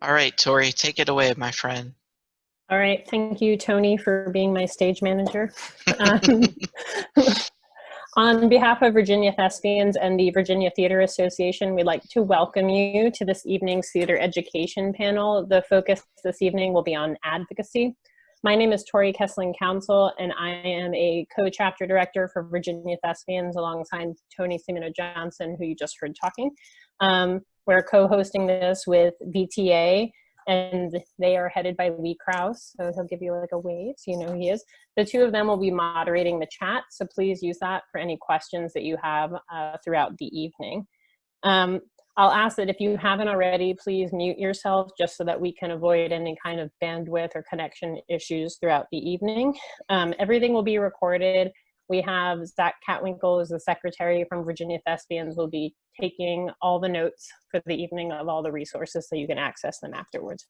All right, Tori, take it away, my friend. All right, thank you, Tony, for being my stage manager. On behalf of Virginia Thespians and the Virginia Theater Association, we'd like to welcome you to this evening's theater education panel. The focus this evening will be on advocacy. My name is Tori Kesling-Councill, and I am a co-chapter director for Virginia Thespians alongside Tony Cimino-Johnson, who you just heard talking. We're co-hosting this with VTA, and they are headed by Lee Crouse, so he'll give you like a wave so you know who he is. The two of them will be moderating the chat, so please use that for any questions that you have throughout the evening. I'll ask that if you haven't already, please mute yourself just so that we can avoid any kind of bandwidth or connection issues throughout the evening. Everything will be recorded. We have Zach Catwinkle, as the secretary from Virginia Thespians, will be taking all the notes for the evening of all the resources so you can access them afterwards.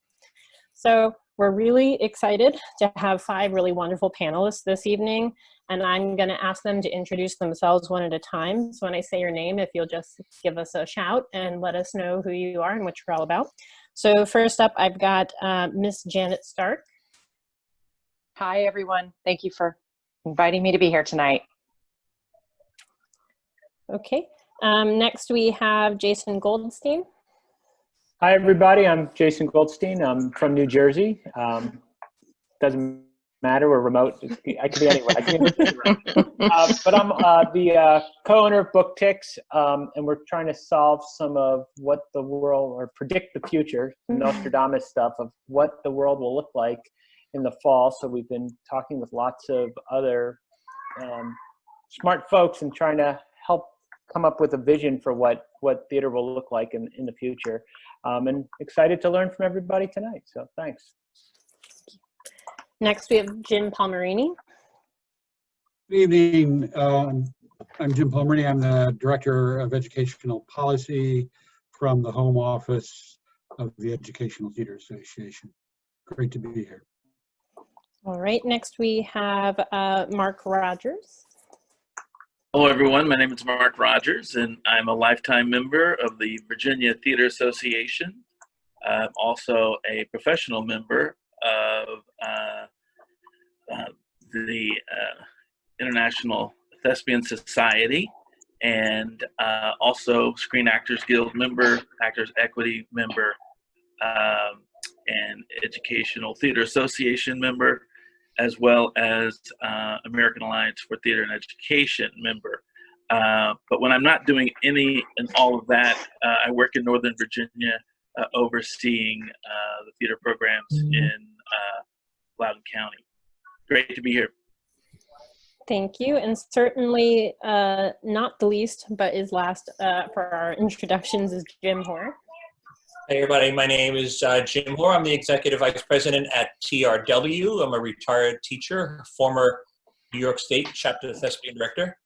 So we're really excited to have 5 really wonderful panelists this evening, and I'm going to ask them to introduce themselves one at a time. So when I say your name, if you'll just give us a shout and let us know who you are and what you're all about. So first up, I've got Miss Janet Starke. Hi, everyone. Thank you for inviting me to be here tonight. Okay. Next, we have Jason Goldstein. Hi, everybody. I'm Jason Goldstein. I'm from New Jersey. Doesn't matter. We're remote. I can be anywhere. But I'm the co-owner of Booktix, and we're trying to solve some of what the world, or predict the future, Nostradamus stuff of what the world will look like in the fall. So we've been talking with lots of other smart folks and trying to help come up with a vision for what theater will look like in the future. And excited to learn from everybody tonight. So thanks. Next, we have Jim Palmarini. Good evening. I'm Jim Palmarini. I'm the Director of Educational Policy from the home office of the Educational Theater Association. Great to be here. All right, next we have Mark Rogers. Hello, everyone. My name is Mark Rogers, and I'm a lifetime member of the Virginia Theater Association. I'm also a professional member of the International Thespian Society, and also Screen Actors Guild member, Actors Equity member, and Educational Theater Association member, as well as American Alliance for Theater and Education member. But when I'm not doing any and all of that, I work in Northern Virginia overseeing the theater programs in Loudoun County. Great to be here. Thank you, and certainly not the least, but is last for our introductions is Jim Hoare. Hey everybody, my name is Jim Hoare. I'm the Executive Vice President at TRW. I'm a retired teacher, former New York State Chapter Thespian Director,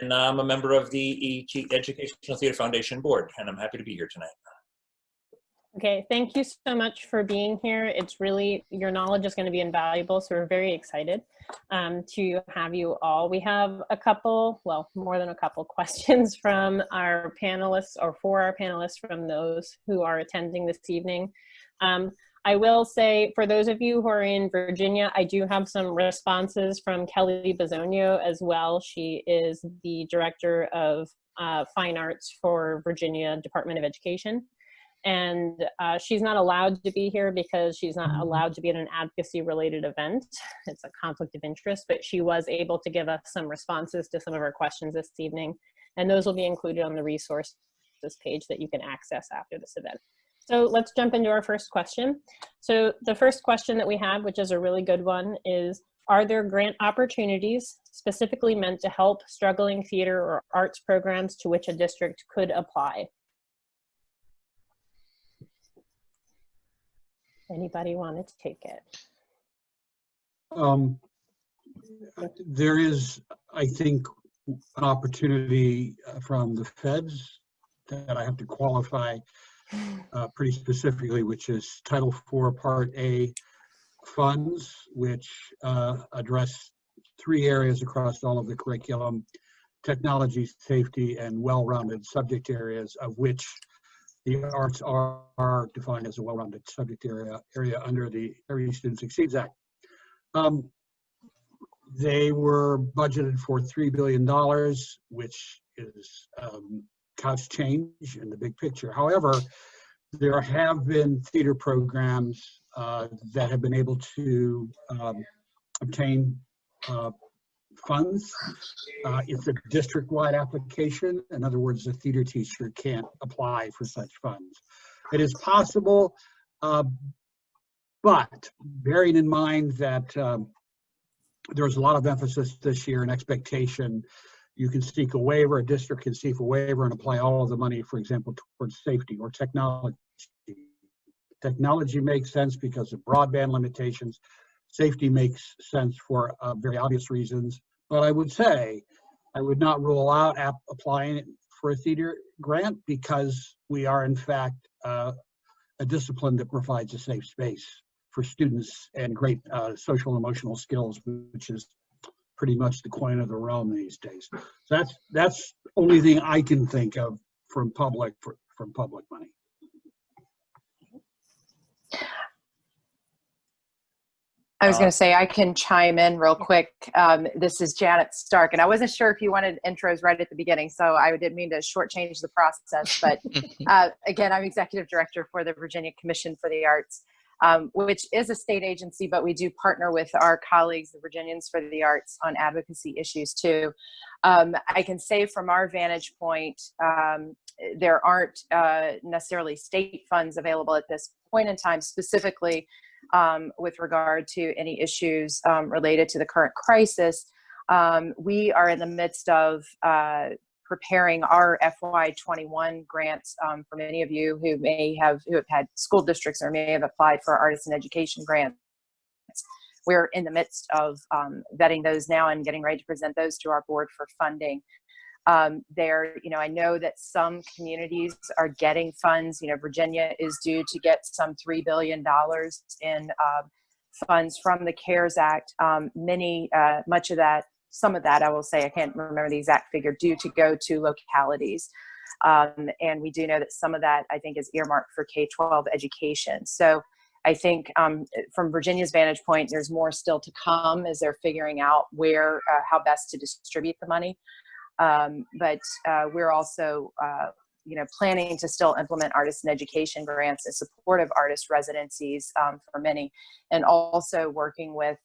and I'm a member of the Educational Theater Foundation Board, and I'm happy to be here tonight. Okay, thank you so much for being here. It's really, your knowledge is going to be invaluable, so we're very excited to have you all. We have a couple, well, more than a couple questions from our panelists, or for our panelists from those who are attending this evening. I will say, for those of you who are in Virginia, I do have some responses from Kelly Bisogno as well. She is the Director of Fine Arts for Virginia Department of Education. And she's not allowed to be here because she's not allowed to be at an advocacy related event. It's a conflict of interest, but she was able to give us some responses to some of our questions this evening. And those will be included on the resources page that you can access after this event. So let's jump into our first question. So the first question that we have, which is a really good one, is, are there grant opportunities specifically meant to help struggling theater or arts programs to which a district could apply? Anybody want to take it? There is, I think, an opportunity from the feds that I have to qualify pretty specifically, which is Title IV Part A funds, which address 3 areas across all of the curriculum: technology, safety, and well-rounded subject areas, of which The arts are defined as a well-rounded subject area under the Every Student Succeeds Act. They were budgeted for $3 billion, which is couch change in the big picture. However, there have been theater programs that have been able to obtain funds. It's a district-wide application. In other words, the theater teacher can't apply for such funds. It is possible, but bearing in mind that there's a lot of emphasis this year and expectation, you can seek a waiver, a district can seek a waiver and apply all of the money, for example, towards safety or technology. Technology makes sense because of broadband limitations. Safety makes sense for very obvious reasons. But I would say, I would not rule out applying for a theater grant because we are in fact a discipline that provides a safe space for students and great social and emotional skills, which is pretty much the coin of the realm these days. So that's the only thing I can think of from public money. I was going to say, I can chime in real quick. This is Janet Starke, and I wasn't sure if you wanted intros right at the beginning, so I didn't mean to shortchange the process. But again, I'm Executive Director for the Virginia Commission for the Arts, which is a state agency, but we do partner with our colleagues, the Virginians for the Arts, on advocacy issues too. I can say from our vantage point, there aren't necessarily state funds available at this point in time, specifically with regard to any issues related to the current crisis. We are in the midst of preparing our FY21 grants for many of you who have had school districts or may have applied for artists in education grants. We're in the midst of vetting those now and getting ready to present those to our board for funding. I know that some communities are getting funds. Virginia is due to get some $3 billion in funds from the CARES Act. Much of that, some of that, I will say, I can't remember the exact figure, due to go to localities. And we do know that some of that, I think, is earmarked for K-12 education. So I think from Virginia's vantage point, there's more still to come as they're figuring out how best to distribute the money. But we're also, planning to still implement artists in education grants in support of artist residencies for many, and also working with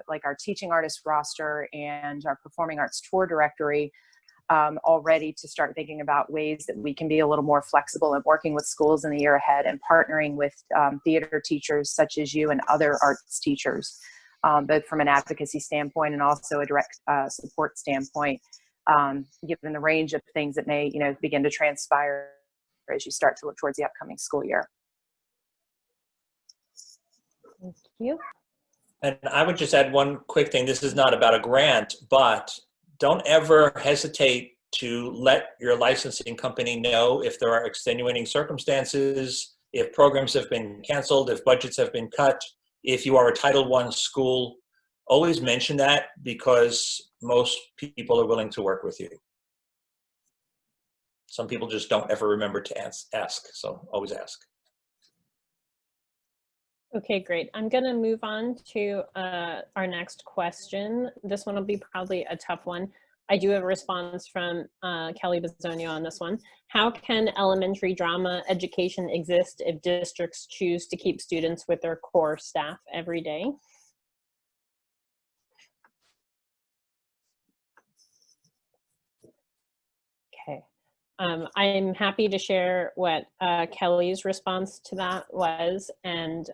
like our teaching artist roster and our performing arts tour directory already to start thinking about ways that we can be a little more flexible and working with schools in the year ahead and partnering with theater teachers such as you and other arts teachers, both from an advocacy standpoint and also a direct support standpoint. Given the range of things that may, begin to transpire as you start to look towards the upcoming school year. Thank you. And I would just add one quick thing. This is not about a grant, but don't ever hesitate to let your licensing company know if there are extenuating circumstances, if programs have been canceled, if budgets have been cut, if you are a Title I school. Always mention that, because most people are willing to work with you. Some people just don't ever remember to ask, so always ask. Okay, great. I'm going to move on to our next question. This one will be probably a tough one. I do have a response from Kelly Bisogno on this one. How can elementary drama education exist if districts choose to keep students with their core staff every day? Okay. I'm happy to share what Kelly's response to that was. And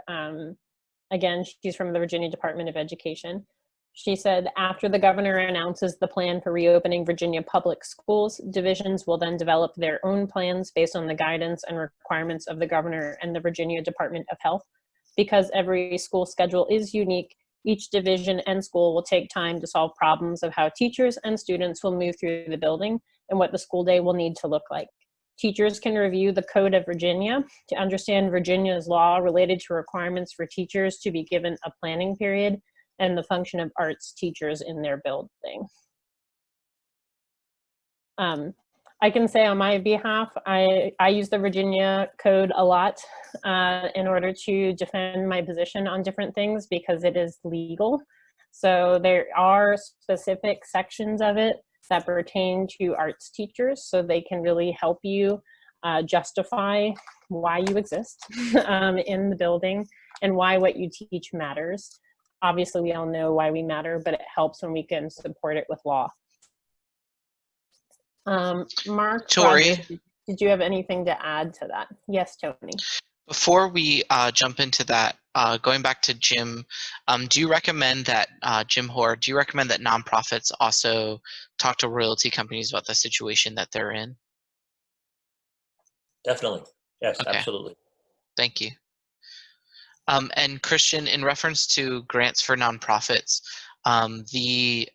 again, she's from the Virginia Department of Education. She said, after the governor announces the plan for reopening Virginia public schools, divisions will then develop their own plans based on the guidance and requirements of the governor and the Virginia Department of Health. Because every school schedule is unique, each division and school will take time to solve problems of how teachers and students will move through the building and what the school day will need to look like. Teachers can review the Code of Virginia to understand Virginia's law related to requirements for teachers to be given a planning period and the function of arts teachers in their building. I can say on my behalf, I use the Virginia Code a lot in order to defend my position on different things because it is legal. So there are specific sections of it that pertain to arts teachers, so they can really help you justify why you exist in the building and why what you teach matters. Obviously, we all know why we matter, but it helps when we can support it with law. Mark, Tori, Rogers, did you have anything to add to that? Yes, Tony. before we jump into that, going back to Jim, do you recommend that, Jim Hoare, do you recommend that nonprofits also talk to royalty companies about the situation that they're in? Definitely. Yes, Okay. absolutely. Thank you. And Christian, in reference to grants for nonprofits, the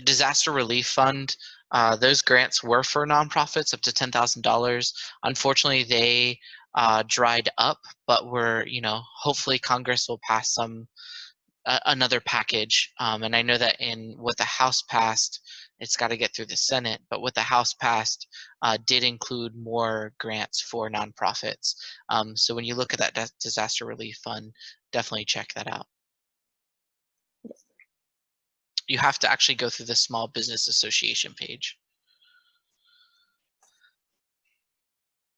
disaster relief fund, those grants were for nonprofits up to $10,000. Unfortunately, they dried up, but we're, hopefully Congress will pass another package. And I know that in what the House passed, it's got to get through the Senate, but what the House passed did include more grants for nonprofits. So when you look at that disaster relief fund, definitely check that out. You have to actually go through the Small Business Association page.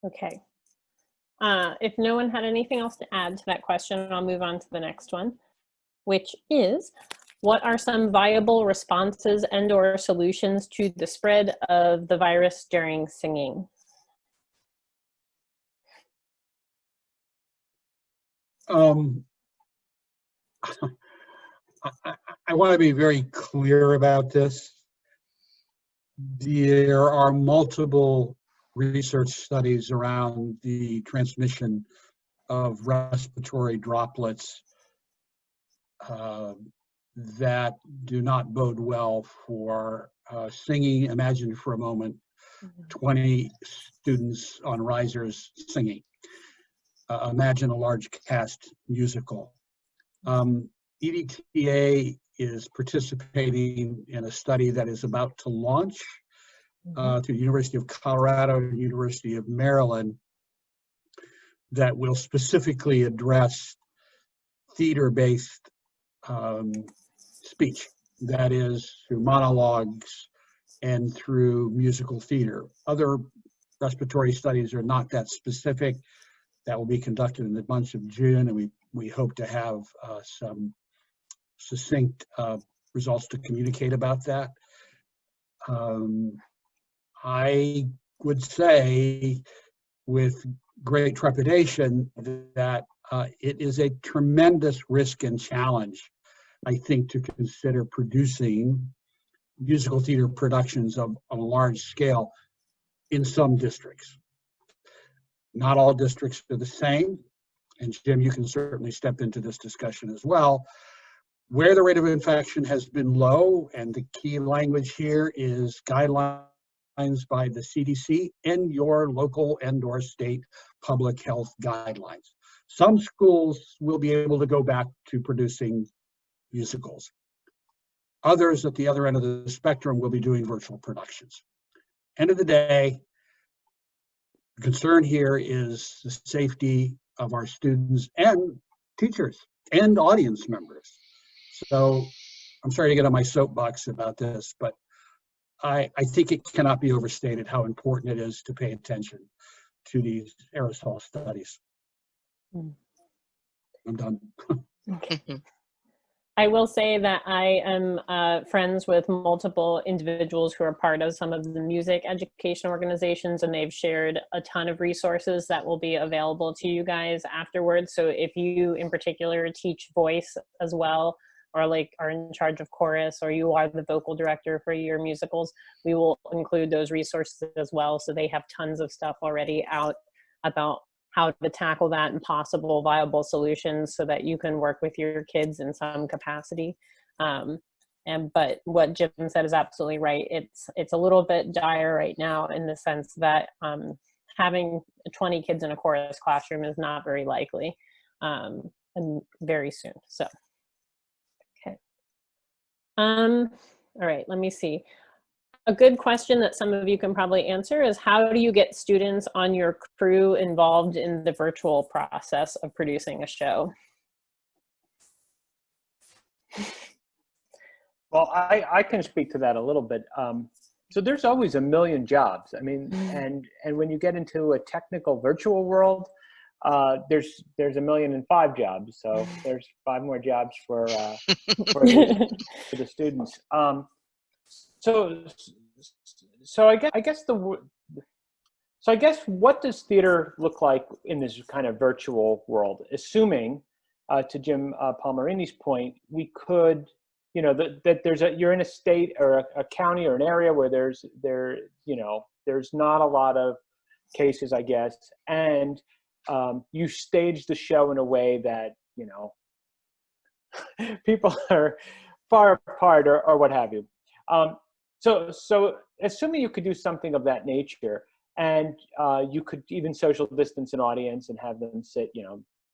Okay. If no one had anything else to add to that question, I'll move on to the next one, which is, what are some viable responses and/or solutions to the spread of the virus during singing? I want to be very clear about this. There are multiple research studies around the transmission of respiratory droplets that do not bode well for singing. Imagine for a moment 20 students on risers singing. Imagine a large cast musical. EDTA is participating in a study that is about to launch through the University of Colorado and University of Maryland that will specifically address theater-based speech, that is through monologues and through musical theater. Other respiratory studies are not that specific. That will be conducted in the month of June, and we hope to have some succinct results to communicate about that. I would say with great trepidation that it is a tremendous risk and challenge, I think, to consider producing musical theater productions on a large scale in some districts. Not all districts are the same, and Jim, you can certainly step into this discussion as well. Where the rate of infection has been low, and the key language here is guidelines by the CDC and your local and/or state public health guidelines. Some schools will be able to go back to producing musicals. Others at the other end of the spectrum will be doing virtual productions. End of the day, the concern here is the safety of our students and teachers and audience members. So I'm sorry to get on my soapbox about this, but I think it cannot be overstated how important it is to pay attention to these aerosol studies. I'm done. I will say that I am friends with multiple individuals who are part of some of the music education organizations, and they've shared a ton of resources that will be available to you guys afterwards. So if you in particular teach voice as well, or like are in charge of chorus, or you are the vocal director for your musicals, we will include those resources as well. So they have tons of stuff already out about how to tackle that and possible viable solutions so that you can work with your kids in some capacity. But what Jim said is absolutely right. It's a little bit dire right now in the sense that having 20 kids in a chorus classroom is not very likely, and very soon. So, okay. All right, let me see. A good question that some of you can probably answer is, how do you get students on your crew involved in the virtual process of producing a show? Well, I can speak to that a little bit. So there's always a million jobs. I mean, and when you get into a technical virtual world, there's 1,000,005 jobs. So there's 5 more jobs for the students. So I guess what does theater look like in this kind of virtual world? Assuming, to Jim Palmarini's point, we could, that you're in a state or a county or an area where there's not a lot of cases, I guess, and you stage the show in a way that people are far apart or what have you. So assuming you could do something of that nature, and you could even social distance an audience and have them sit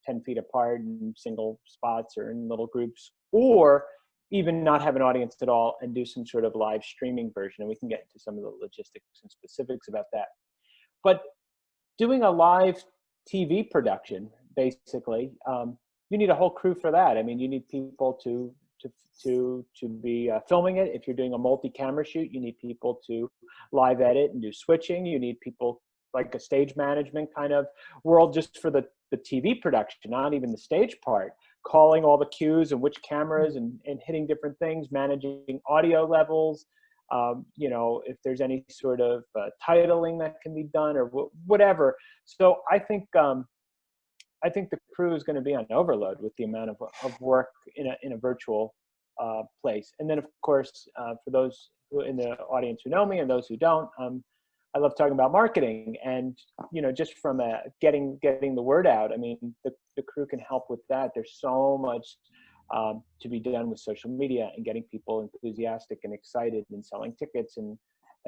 10 feet apart in single spots or in little groups, or even not have an audience at all and do some sort of live streaming version. And we can get into some of the logistics and specifics about that. But doing a live TV production, basically, you need a whole crew for that. I mean, you need people to be filming it. If you're doing a multi-camera shoot, you need people to live edit and do switching. You need people like a stage management kind of world just for the TV production, not even the stage part, calling all the cues and which cameras and hitting different things, managing audio levels, if there's any sort of titling that can be done or whatever. So I think the crew is going to be on overload with the amount of work in a virtual place. And then, of course, for those who in the audience who know me and those who don't, I love talking about marketing, and just from getting the word out. I mean, the crew can help with that. There's so much to be done with social media and getting people enthusiastic and excited and selling tickets and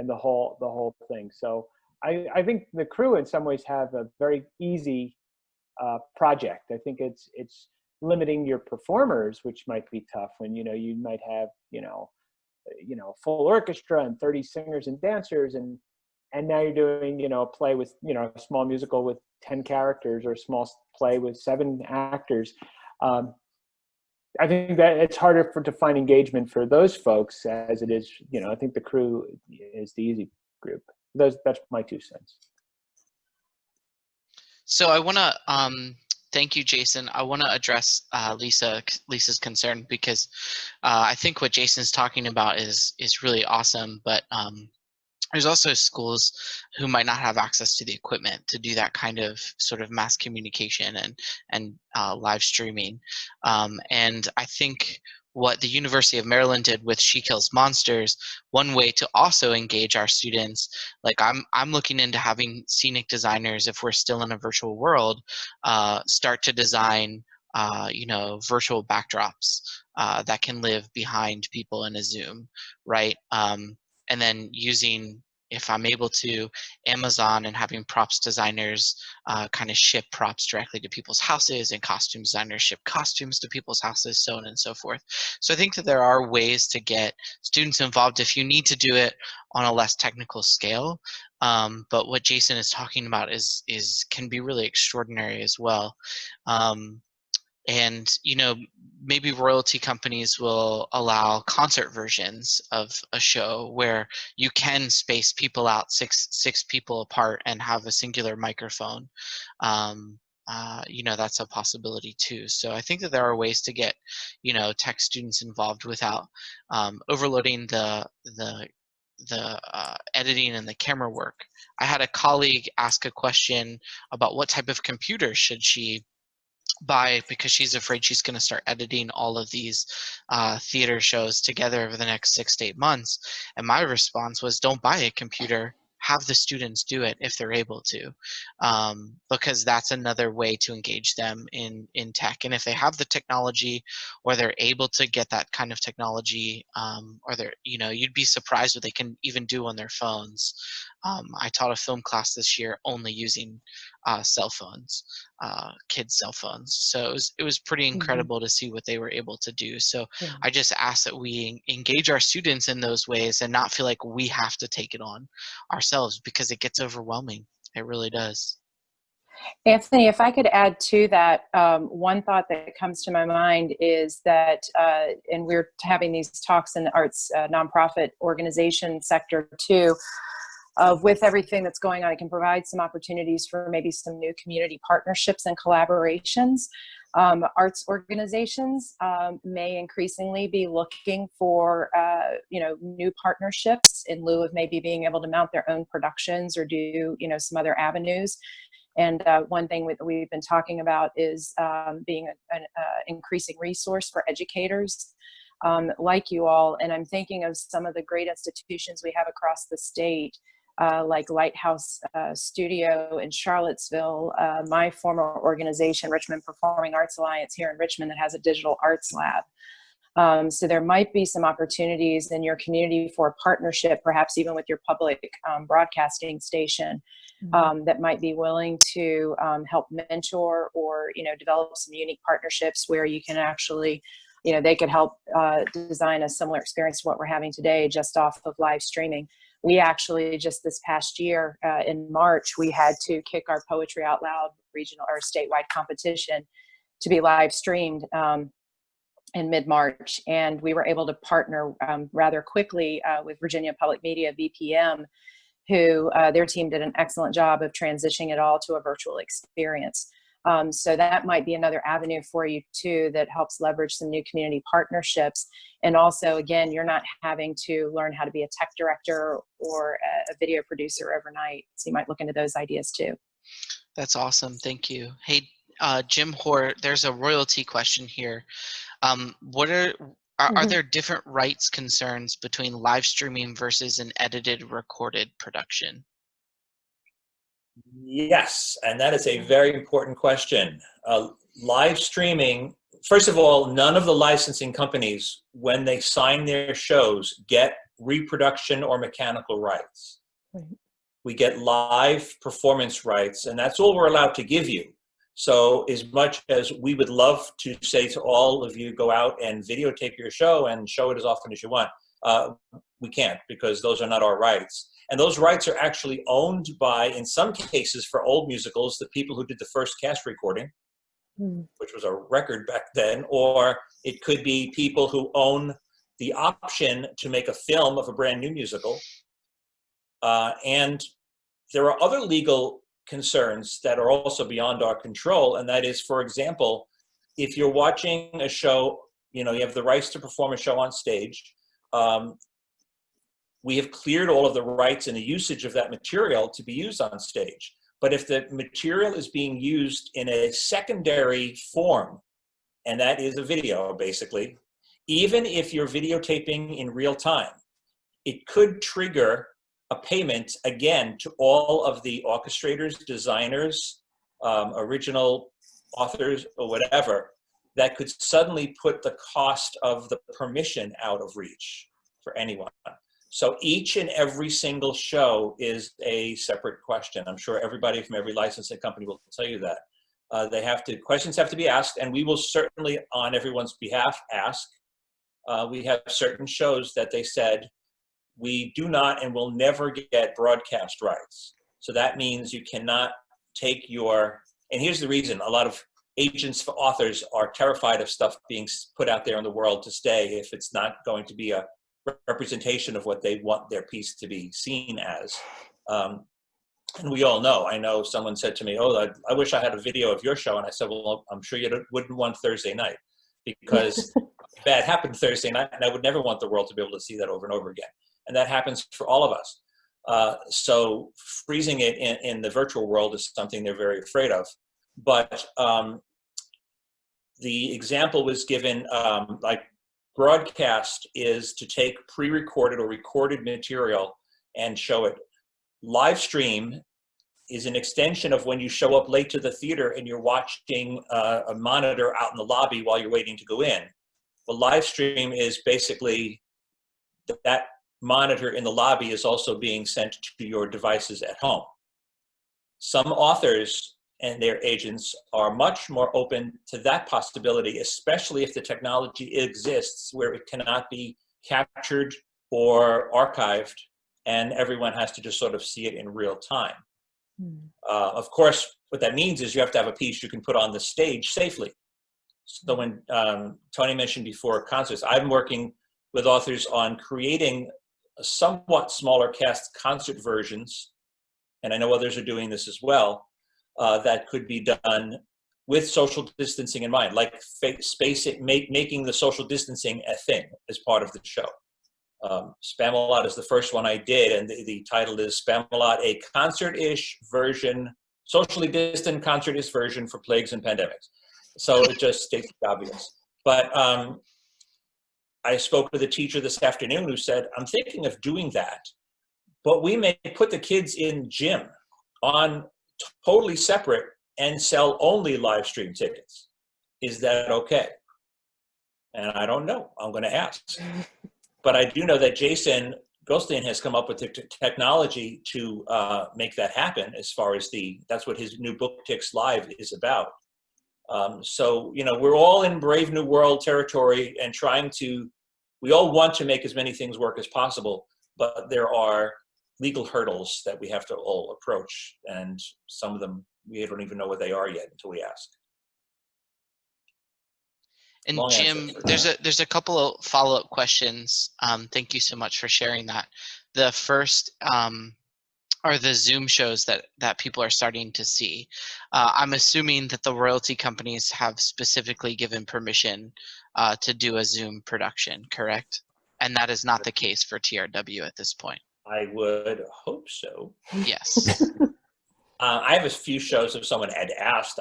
the whole thing. So I think the crew in some ways have a very easy project. I think it's limiting your performers, which might be tough when you might have full orchestra and 30 singers and dancers, and now you're doing a play with a small musical with 10 characters or a small play with 7 actors. I think that it's harder to find engagement for those folks as it is. I think the crew is the easy group. That's my 2 cents. So I want to thank you, Jason. I want to address Lisa's concern, because I think what Jason's talking about is really awesome, but there's also schools who might not have access to the equipment to do that kind of sort of mass communication and live streaming. And I think what the University of Maryland did with She Kills Monsters, one way to also engage our students, like I'm looking into having scenic designers, if we're still in a virtual world, start to design virtual backdrops that can live behind people in a Zoom, right? And then using, if I'm able to, Amazon and having props designers kind of ship props directly to people's houses, and costume designers ship costumes to people's houses, so on and so forth. So I think that there are ways to get students involved if you need to do it on a less technical scale. But what Jason is talking about can be really extraordinary as well. And maybe royalty companies will allow concert versions of a show where you can space people out six people apart and have a singular microphone. That's a possibility too. So I think that there are ways to get tech students involved without overloading the editing and the camera work. I had a colleague ask a question about what type of computer should she buy, because she's afraid she's going to start editing all of these theater shows together over the next 6 to 8 months. And my response was, don't buy a computer, have the students do it if they're able to, because that's another way to engage them in tech. And if they have the technology, or they're able to get that kind of technology, or they're, you'd be surprised what they can even do on their phones. I taught a film class this year only using cell phones, kids' cell phones. So it was pretty incredible to see what they were able to do. So I just ask that we engage our students in those ways and not feel like we have to take it on ourselves, because it gets overwhelming. It really does. Anthony, if I could add to that, one thought that comes to my mind is that, and we're having these talks in the arts nonprofit organization sector too, with everything that's going on, it can provide some opportunities for maybe some new community partnerships and collaborations. Arts organizations may increasingly be looking for, new partnerships in lieu of maybe being able to mount their own productions or do, some other avenues. And one thing we've been talking about is being an increasing resource for educators like you all. And I'm thinking of some of the great institutions we have across the state, like Lighthouse Studio in Charlottesville, my former organization, Richmond Performing Arts Alliance here in Richmond, that has a digital arts lab. So there might be some opportunities in your community for a partnership, perhaps even with your public broadcasting station, that might be willing to help mentor or, develop some unique partnerships where you can actually, they could help design a similar experience to what we're having today just off of live streaming. We actually, just this past year in March, we had to kick our Poetry Out Loud regional or statewide competition to be live streamed in mid-March. And we were able to partner rather quickly with Virginia Public Media, VPM, who their team did an excellent job of transitioning it all to a virtual experience. So that might be another avenue for you too, that helps leverage some new community partnerships. And also, again, you're not having to learn how to be a tech director or a video producer overnight. So you might look into those ideas too. That's awesome. Thank you. Hey, Jim Hoare, there's a royalty question here. Are there different rights concerns between live streaming versus an edited, recorded production? Yes, and that is a very important question. Live streaming, first of all, none of the licensing companies, when they sign their shows, get reproduction or mechanical rights. We get live performance rights, and that's all we're allowed to give you. So as much as we would love to say to all of you, go out and videotape your show and show it as often as you want, we can't, because those are not our rights. And those rights are actually owned by, in some cases for old musicals, the people who did the first cast recording, which was a record back then, or it could be people who own the option to make a film of a brand new musical. And there are other legal concerns that are also beyond our control, and that is, for example, if you're watching a show, you have the rights to perform a show on stage. We have cleared all of the rights and the usage of that material to be used on stage. But if the material is being used in a secondary form, and that is a video, basically, even if you're videotaping in real time, it could trigger a payment, again, to all of the orchestrators, designers, original authors, or whatever, that could suddenly put the cost of the permission out of reach for anyone. So each and every single show is a separate question. I'm sure everybody from every licensing company will tell you that. Questions have to be asked, and we will certainly, on everyone's behalf, ask. We have certain shows that they said, we do not and will never get broadcast rights. So that means you cannot take and here's the reason, a lot of agents for authors are terrified of stuff being put out there in the world to stay if it's not going to be a representation of what they want their piece to be seen as. And we all know, I know someone said to me, oh, I wish I had a video of your show. And I said, well, I'm sure you wouldn't want Thursday night, because that happened Thursday night, and I would never want the world to be able to see that over and over again. And that happens for all of us. So freezing it in the virtual world is something they're very afraid of. But the example was given, like broadcast is to take pre-recorded or recorded material and show it. Live stream is an extension of when you show up late to the theater and you're watching a monitor out in the lobby while you're waiting to go in. Well, live stream is basically that monitor in the lobby is also being sent to your devices at home. Some authors and their agents are much more open to that possibility, especially if the technology exists where it cannot be captured or archived and everyone has to just sort of see it in real time. Of course, what that means is you have to have a piece you can put on the stage safely. So when Tony mentioned before concerts, I'm working with authors on creating a somewhat smaller cast concert versions, and I know others are doing this as well, that could be done with social distancing in mind, like making the social distancing a thing as part of the show. Spamalot is the first one I did, and the title is Spamalot, a concert-ish version, socially distant concert-ish version for plagues and pandemics. So it just states the obvious. But I spoke with a teacher this afternoon who said, I'm thinking of doing that, but we may put the kids in gym on totally separate and sell only live stream tickets. Is that okay? And I don't know. I'm going to ask. But I do know that Jason Goldstein has come up with the technology to make that happen as far as that's what his new Booktix Live is about. So, you know, we're all in Brave New World territory and we all want to make as many things work as possible, but there are legal hurdles that we have to all approach, and some of them we don't even know what they are yet until we ask. And Long Jim, answer. there's a couple of follow-up questions. Thank you so much for sharing that. The first are the Zoom shows that people are starting to see. I'm assuming that the royalty companies have specifically given permission to do a Zoom production, correct? And that is not the case for TRW at this point. I would hope so. Yes. I have a few shows if someone had asked.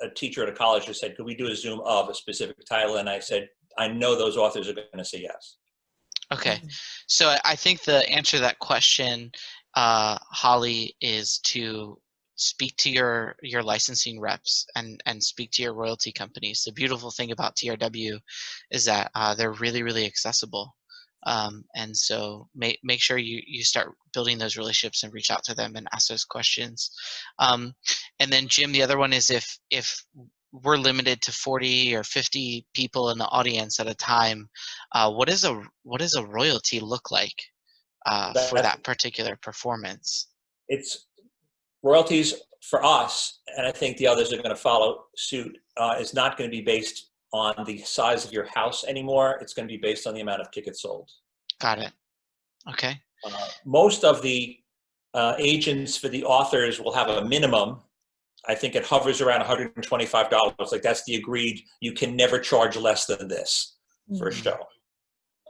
A teacher at a college just said, could we do a Zoom of a specific title? And I said, I know those authors are going to say yes. Okay. So I think the answer to that question, Holly, is to speak to your licensing reps and speak to your royalty companies. The beautiful thing about TRW is that they're really, really accessible. And so make sure you start building those relationships and reach out to them and ask those questions. And then Jim, the other one is if we're limited to 40 or 50 people in the audience at a time, what does a royalty look like for that particular performance? It's royalties for us, and I think the others are going to follow suit, is not going to be based on the size of your house anymore. It's going to be based on the amount of tickets sold. Got it. Okay. Most of the agents for the authors will have a minimum. I think it hovers around $125. Like that's the agreed, you can never charge less than this for a show.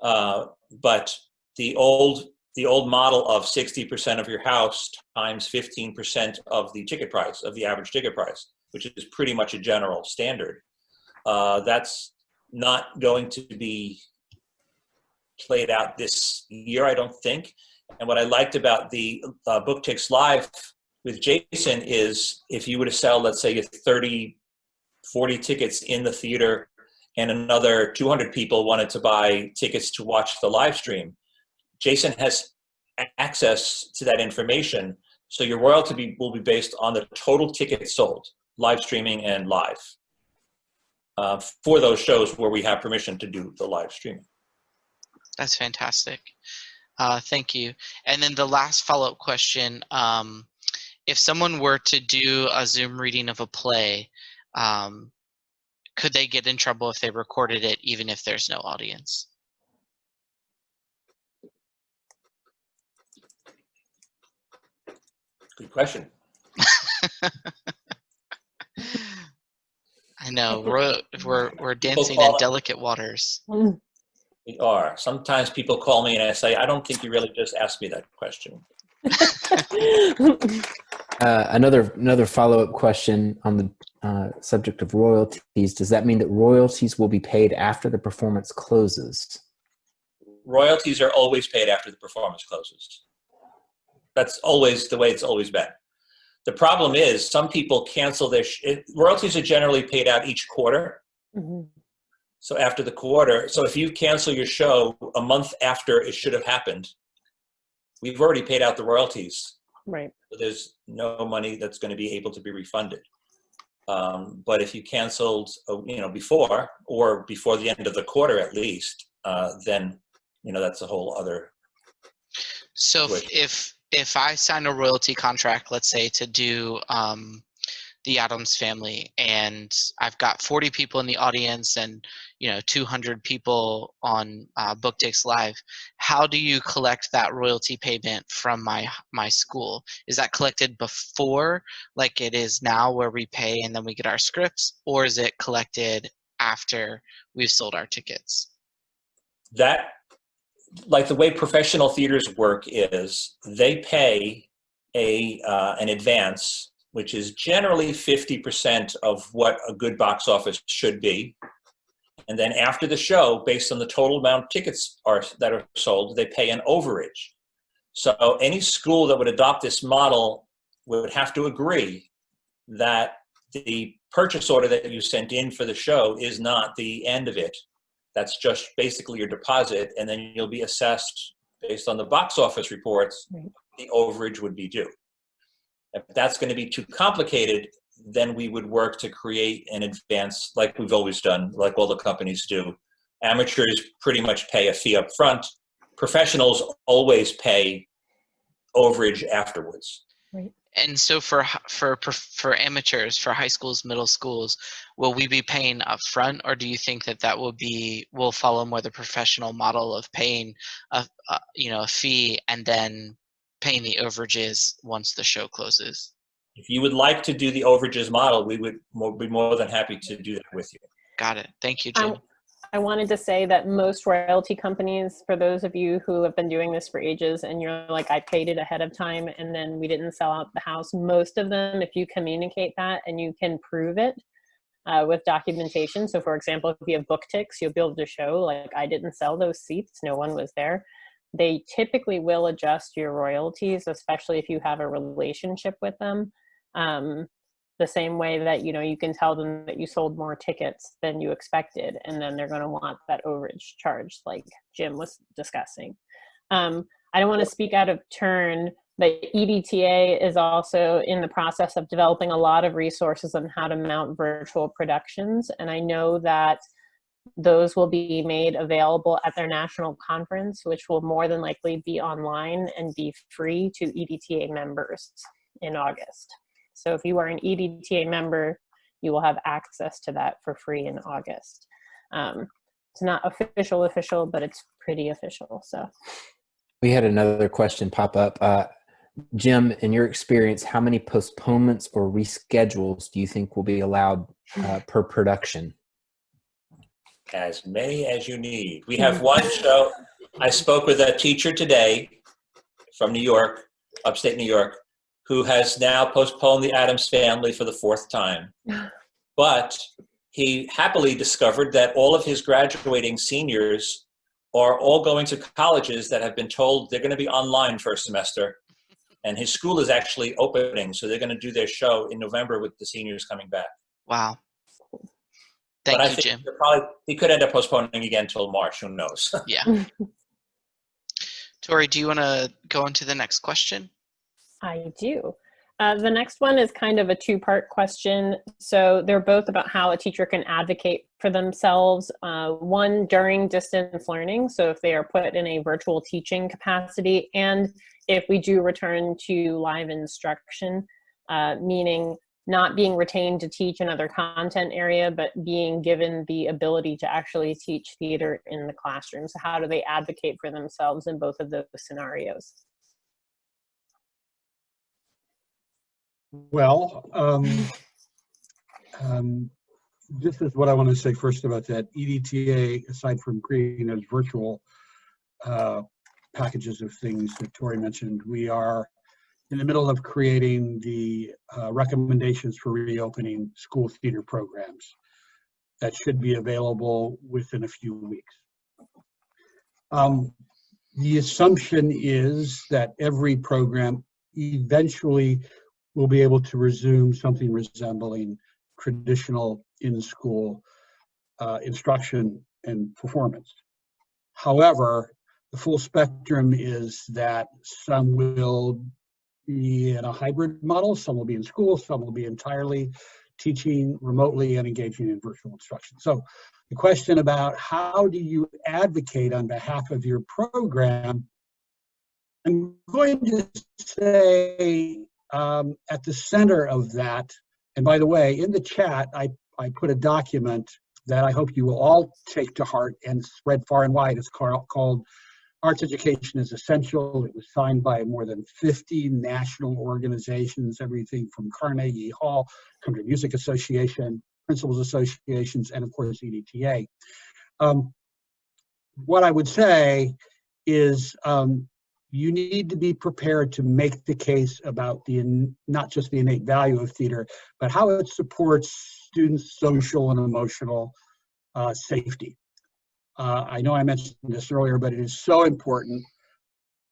But the old model of 60% of your house times 15% of the ticket price, of the average ticket price, which is pretty much a general standard. That's not going to be played out this year, I don't think. And what I liked about the Booktix Live with Jason is if you were to sell, let's say, 30, 40 tickets in the theater and another 200 people wanted to buy tickets to watch the live stream, Jason has access to that information. So your royalty will be based on the total tickets sold, live streaming and live, for those shows where we have permission to do the live streaming. That's fantastic. Thank you. And then the last follow-up question, if someone were to do a Zoom reading of a play, could they get in trouble if they recorded it, even if there's no audience? Good question. I know, we're dancing in delicate waters. We are. Sometimes people call me and I say, I don't think you really just asked me that question. Another follow-up question on the subject of royalties. Does that mean that royalties will be paid after the performance closes? Royalties are always paid after the performance closes. That's always the way it's always been. The problem is some people cancel their royalties are generally paid out each quarter. Mm-hmm. So after the quarter, so if you cancel your show a month after it should have happened, we've already paid out the royalties. Right. So there's no money that's going to be able to be refunded. But if you canceled, before, or before the end of the quarter at least, then, that's a whole other. So if I sign a royalty contract, let's say to do the Addams Family, and I've got 40 people in the audience and 200 people on Booktix Live, how do you collect that royalty payment from my school? Is that collected before, like it is now, where we pay and then we get our scripts, or is it collected after we've sold our tickets? That, like the way professional theaters work is they pay an advance, which is generally 50% of what a good box office should be. And then after the show, based on the total amount of tickets that are sold, they pay an overage. So any school that would adopt this model would have to agree that the purchase order that you sent in for the show is not the end of it. That's just basically your deposit, and then you'll be assessed based on the box office reports. Right. The overage would be due. If that's going to be too complicated, then we would work to create an advance like we've always done, like all the companies do. Amateurs pretty much pay a fee up front. Professionals always pay overage afterwards. Right. And so for amateurs, for high schools, middle schools, will we be paying up front, or do you think that will follow more the professional model of paying a fee and then paying the overages once the show closes? If you would like to do the overages model, we would be more than happy to do that with you. Got it. Thank you, Jim. I wanted to say that most royalty companies, for those of you who have been doing this for ages and you're like, I paid it ahead of time and then we didn't sell out the house, most of them, if you communicate that and you can prove it with documentation. So for example, if you have Booktix, you'll be able to show, like, I didn't sell those seats, no one was there. They typically will adjust your royalties, especially if you have a relationship with them. The same way that, you can tell them that you sold more tickets than you expected, and then they're going to want that overage charge, like Jim was discussing. I don't want to speak out of turn, but EDTA is also in the process of developing a lot of resources on how to mount virtual productions, and I know that those will be made available at their national conference, which will more than likely be online and be free to EDTA members in August. So if you are an EDTA member, you will have access to that for free in August. It's not official, but it's pretty official. So we had another question pop up. Jim, in your experience, how many postponements or reschedules do you think will be allowed per production? As many as you need. We have one show. I spoke with a teacher today from New York, upstate New York, who has now postponed the Addams Family for the 4th time. But he happily discovered that all of his graduating seniors are all going to colleges that have been told they're going to be online for a semester. And his school is actually opening, so they're going to do their show in November with the seniors coming back. Wow. Thank you, Jim. He could end up postponing again until March, who knows? Yeah. Tori, do you want to go into the next question? I do. The next one is kind of a 2-part question. So they're both about how a teacher can advocate for themselves. One, during distance learning, so if they are put in a virtual teaching capacity, and if we do return to live instruction, meaning not being retained to teach another content area, but being given the ability to actually teach theater in the classroom. So how do they advocate for themselves in both of those scenarios? Well, this is what I want to say first about that. EDTA, aside from creating those virtual packages of things that Tori mentioned, we are in the middle of creating the recommendations for reopening school theater programs that should be available within a few weeks. The assumption is that every program eventually will be able to resume something resembling traditional in-school instruction and performance. However, the full spectrum is that some will be in a hybrid model, some will be in school, some will be entirely teaching remotely and engaging in virtual instruction. So the question about how do you advocate on behalf of your program, I'm going to say at the center of that, and by the way, in the chat, I put a document that I hope you will all take to heart and spread far and wide. It's called Arts Education is Essential. It was signed by more than 50 national organizations, everything from Carnegie Hall, Country Music Association, Principals Associations, and of course EDTA. What I would say is you need to be prepared to make the case about not just the innate value of theater, but how it supports students' social and emotional safety. I know I mentioned this earlier, but it is so important.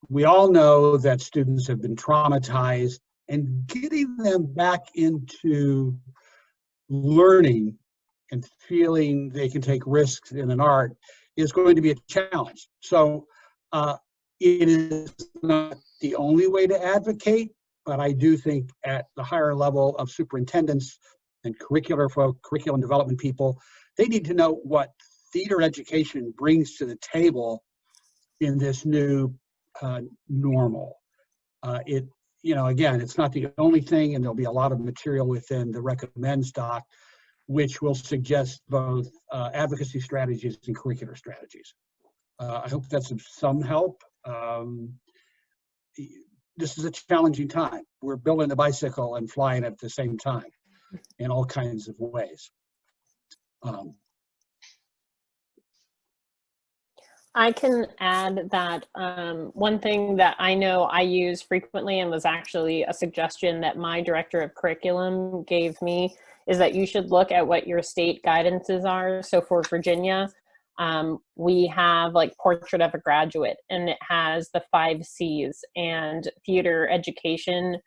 We all know that students have been traumatized, and getting them back into learning and feeling they can take risks in an art is going to be a challenge. So it is not the only way to advocate, but I do think at the higher level of superintendents and curriculum development people, they need to know what theater education brings to the table in this new normal. Again, it's not the only thing, and there'll be a lot of material within the recommends doc, which will suggest both advocacy strategies and curricular strategies. I hope that's of some help. This is a challenging time. We're building a bicycle and flying at the same time in all kinds of ways. I can add that one thing that I know I use frequently and was actually a suggestion that my director of curriculum gave me is that you should look at what your state guidances are. So for Virginia, we have like Portrait of a Graduate, and it has the 5 C's, and theater education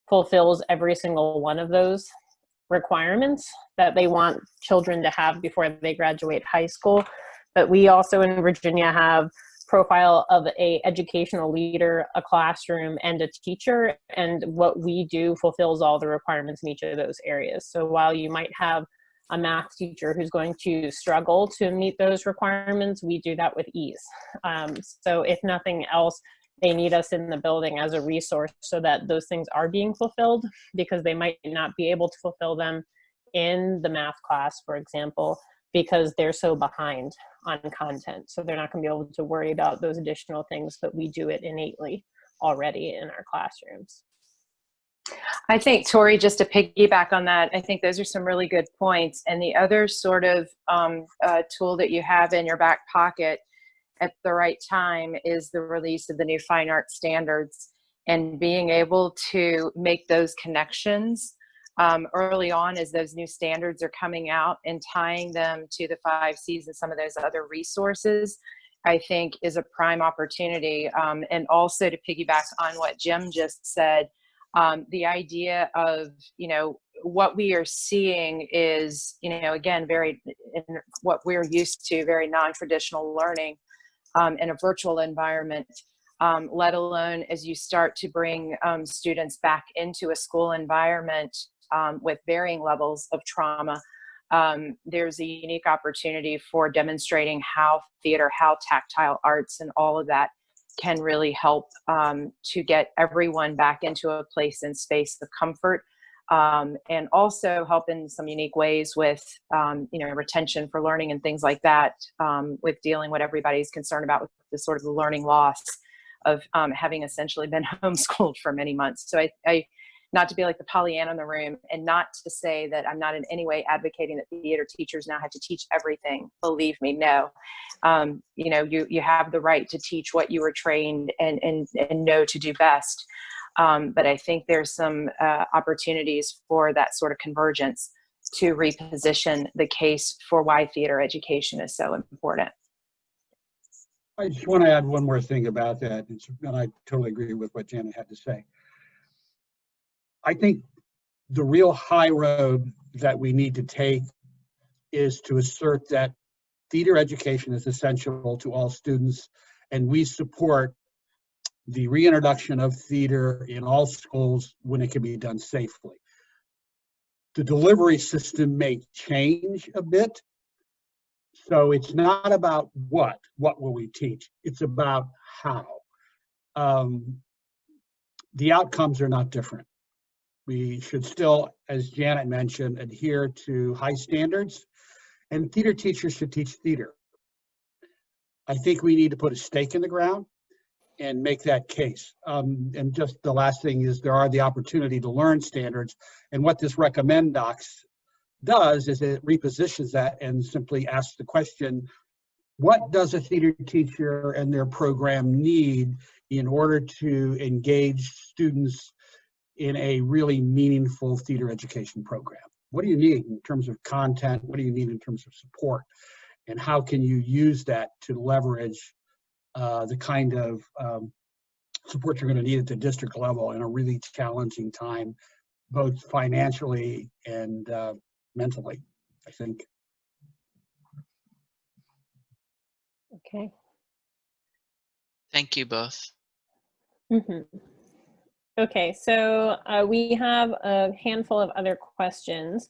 fulfills every single one of those requirements that they want children to have before they graduate high school. But we also in Virginia have profile of a educational leader, a classroom, and a teacher, and what we do fulfills all the requirements in each of those areas. So while you might have a math teacher who's going to struggle to meet those requirements, we do that with ease. So if nothing else, they need us in the building as a resource so that those things are being fulfilled, because they might not be able to fulfill them in the math class, for example, because they're so behind on content. So they're not going to be able to worry about those additional things, but we do it innately already in our classrooms. I think, Tori, just to piggyback on that, I think those are some really good points. And the other sort of tool that you have in your back pocket at the right time is the release of the new fine art standards, and being able to make those connections early on as those new standards are coming out and tying them to the 5 C's and some of those other resources, I think is a prime opportunity. And also to piggyback on what Jim just said, the idea of, what we are seeing is, again, what we're used to, very non-traditional learning in a virtual environment, let alone as you start to bring students back into a school environment with varying levels of trauma. There's a unique opportunity for demonstrating how theater, how tactile arts and all of that can really help to get everyone back into a place and space of comfort, and also help in some unique ways with retention for learning and things like that, with dealing what everybody's concerned about with the sort of the learning loss of having essentially been homeschooled for many months. So I not to be like the Pollyanna in the room, and not to say that I'm not in any way advocating that theater teachers now have to teach everything. Believe me, no. You have the right to teach what you were trained and know to do best. But I think there's some opportunities for that sort of convergence to reposition the case for why theater education is so important. I just want to add one more thing about that, and I totally agree with what Janet had to say. I think the real high road that we need to take is to assert that theater education is essential to all students, and we support the reintroduction of theater in all schools when it can be done safely. The delivery system may change a bit, so it's not about what will we teach, it's about how. The outcomes are not different. We should still, as Janet mentioned, adhere to high standards, and theater teachers should teach theater. I think we need to put a stake in the ground and make that case. And just the last thing is there are the opportunity to learn standards, and what this recommend docs does is it repositions that and simply asks the question, what does a theater teacher and their program need in order to engage students in a really meaningful theater education program? What do you need in terms of content? What do you need in terms of support? And how can you use that to leverage the kind of support you're going to need at the district level in a really challenging time, both financially and mentally, I think. Okay. Thank you both. Okay, so we have a handful of other questions.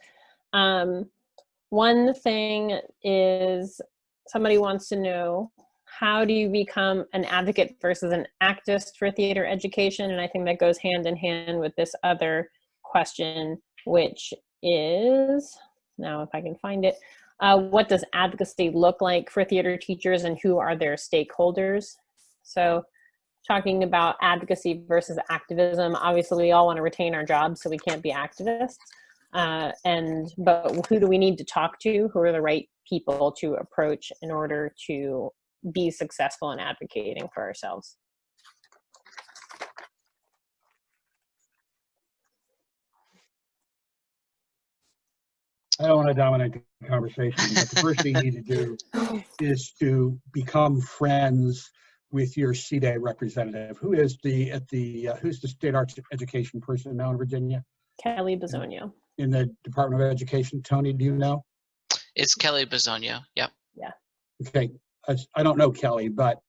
One thing is somebody wants to know, how do you become an advocate versus an activist for theater education? And I think that goes hand in hand with this other question, which is, now if I can find it, what does advocacy look like for theater teachers and who are their stakeholders? So talking about advocacy versus activism, obviously we all want to retain our jobs, so we can't be activists. But who do we need to talk to? Who are the right people to approach in order to be successful in advocating for ourselves? I don't want to dominate the conversation, but the first thing you need to do is to become friends with your CDA representative. Who is who's the state arts education person now in Virginia? Kelly Bisogno. In the Department of Education. Tony, do you know? It's Kelly Bisogno. Yep. Yeah. Okay. I don't know Kelly, but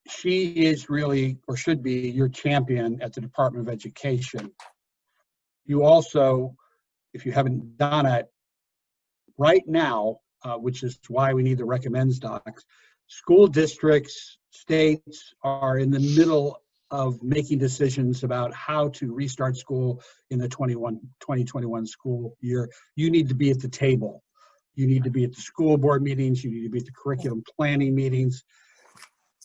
she is really, or should be, your champion at the Department of Education. You also, if you haven't done it, right now, which is why we need the recommends docs, school districts, states are in the middle of making decisions about how to restart school in the 2021 school year. You need to be at the table. You need to be at the school board meetings. You need to be at the curriculum planning meetings,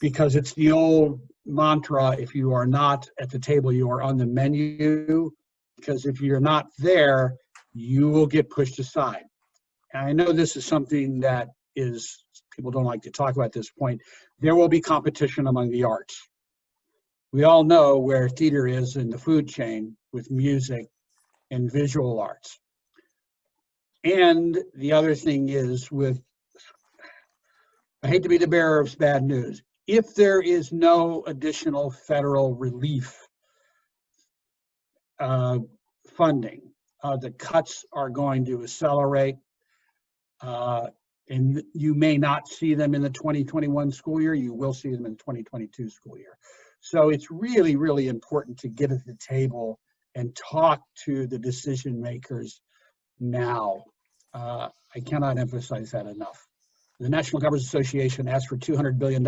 because it's the old mantra, if you are not at the table, you are on the menu, because if you're not there, you will get pushed aside. And I know this is something that people don't like to talk about at this point. There will be competition among the arts. We all know where theater is in the food chain with music and visual arts. And the other thing is I hate to be the bearer of bad news, if there is no additional federal relief funding, the cuts are going to accelerate, and you may not see them in the 2021 school year. You will see them in the 2022 school year. So it's really, really important to get at the table and talk to the decision makers now. I cannot emphasize that enough. The National Governors Association asked for $200 billion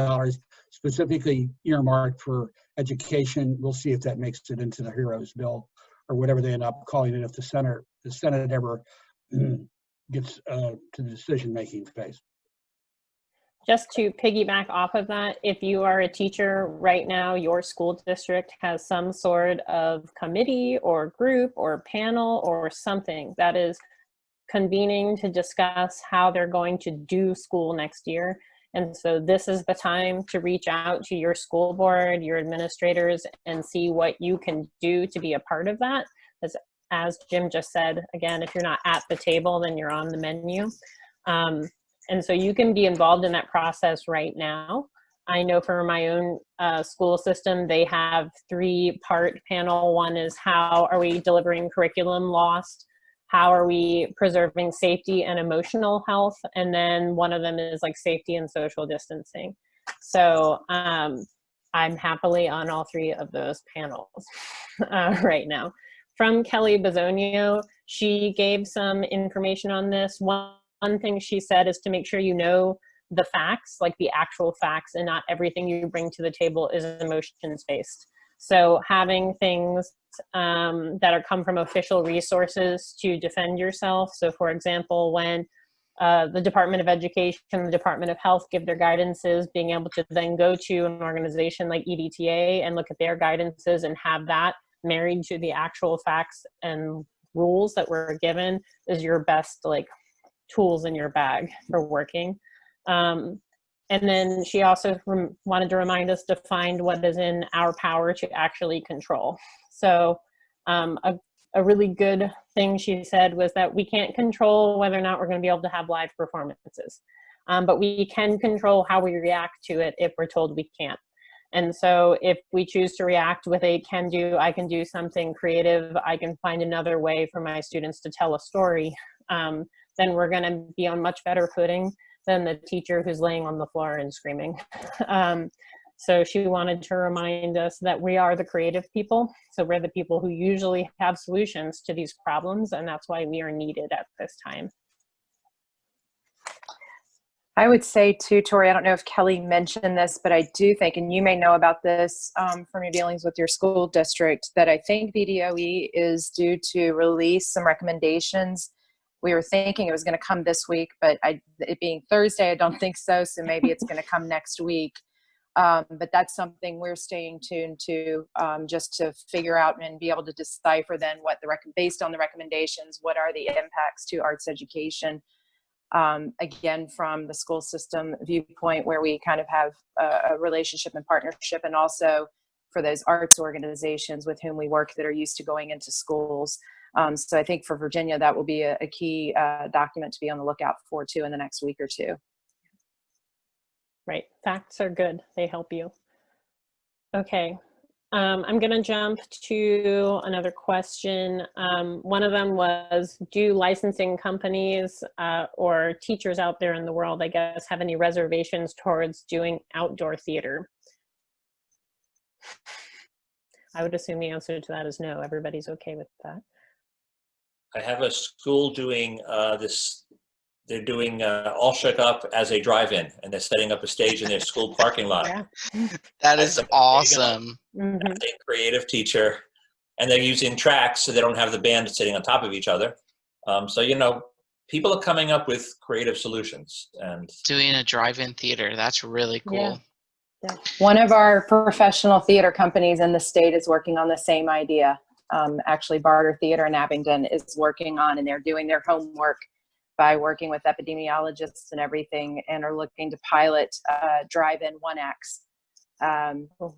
specifically earmarked for education. We'll see if that makes it into the HEROES bill or whatever they end up calling it if the Senate ever gets to the decision-making phase. Just to piggyback off of that, if you are a teacher right now, your school district has some sort of committee or group or panel or something that is convening to discuss how they're going to do school next year. And so this is the time to reach out to your school board, your administrators, and see what you can do to be a part of that. As Jim just said, again, if you're not at the table, then you're on the menu. And so you can be involved in that process right now. I know for my own school system, they have 3-part panel. One is how are we delivering curriculum lost? how are we preserving safety and emotional health? And then one of them is like safety and social distancing. So I'm happily on all three of those panels right now. From Kelly Bisogno, she gave some information on this. One thing she said is to make sure you know the facts, like the actual facts, and not everything you bring to the table is emotions-based. So having things that are come from official resources to defend yourself. So for example, when the Department of Education, the Department of Health give their guidances, being able to then go to an organization like EDTA and look at their guidances and have that married to the actual facts and rules that were given is your best like tools in your bag for working. And then she also wanted to remind us to find what is in our power to actually control. So a really good thing she said was that we can't control whether or not we're going to be able to have live performances, but we can control how we react to it if we're told we can't. And so if we choose to react with a can do, I can do something creative, I can find another way for my students to tell a story, then we're going to be on much better footing than the teacher who's laying on the floor and screaming. So she wanted to remind us that we are the creative people. So we're the people who usually have solutions to these problems, and that's why we are needed at this time. I would say too, Tori, I don't know if Kelly mentioned this, but I do think, and you may know about this from your dealings with your school district, that I think VDOE is due to release some recommendations. We were thinking it was going to come this week, but it being Thursday, I don't think so. So maybe it's going to come next week. But that's something we're staying tuned to, just to figure out and be able to decipher then what based on the recommendations, what are the impacts to arts education. Again, from the school system viewpoint, where we kind of have a relationship and partnership, and also for those arts organizations with whom we work that are used to going into schools. So I think for Virginia, that will be a key document to be on the lookout for too in the next week or two. Right, facts are good, they help you. Okay, I'm gonna jump to another question. One of them was, do licensing companies or teachers out there in the world, I guess, have any reservations towards doing outdoor theater? I would assume the answer to that is no, everybody's okay with that. I have a school doing they're doing All Shook Up as a drive-in, and they're setting up a stage in their school parking lot. Yeah. That is awesome. Mm-hmm. As a creative teacher, and they're using tracks so they don't have the band sitting on top of each other. So, you know, people are coming up with creative solutions. And doing a drive-in theater, that's really cool. Yeah. Yeah. One of our professional theater companies in the state is working on the same idea. Actually, Barter Theater in Abingdon is working on, and they're doing their homework by working with epidemiologists and everything, and are looking to pilot drive-in 1X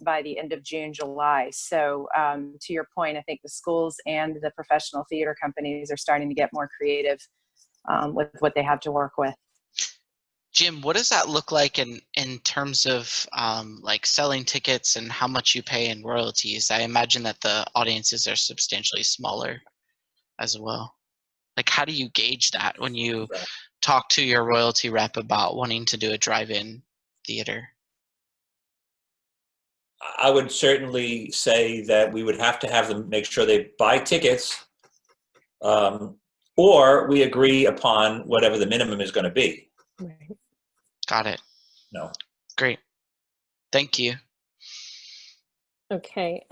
by the end of June, July. So to your point, I think the schools and the professional theater companies are starting to get more creative with what they have to work with. Jim, what does that look like in terms of like selling tickets and how much you pay in royalties? I imagine that the audiences are substantially smaller as well. Like, how do you gauge that when you talk to your royalty rep about wanting to do a drive-in theater? I would certainly say that we would have to have them make sure they buy tickets, or we agree upon whatever the minimum is going to be. Right. Got it. No. Great. Thank you. Okay.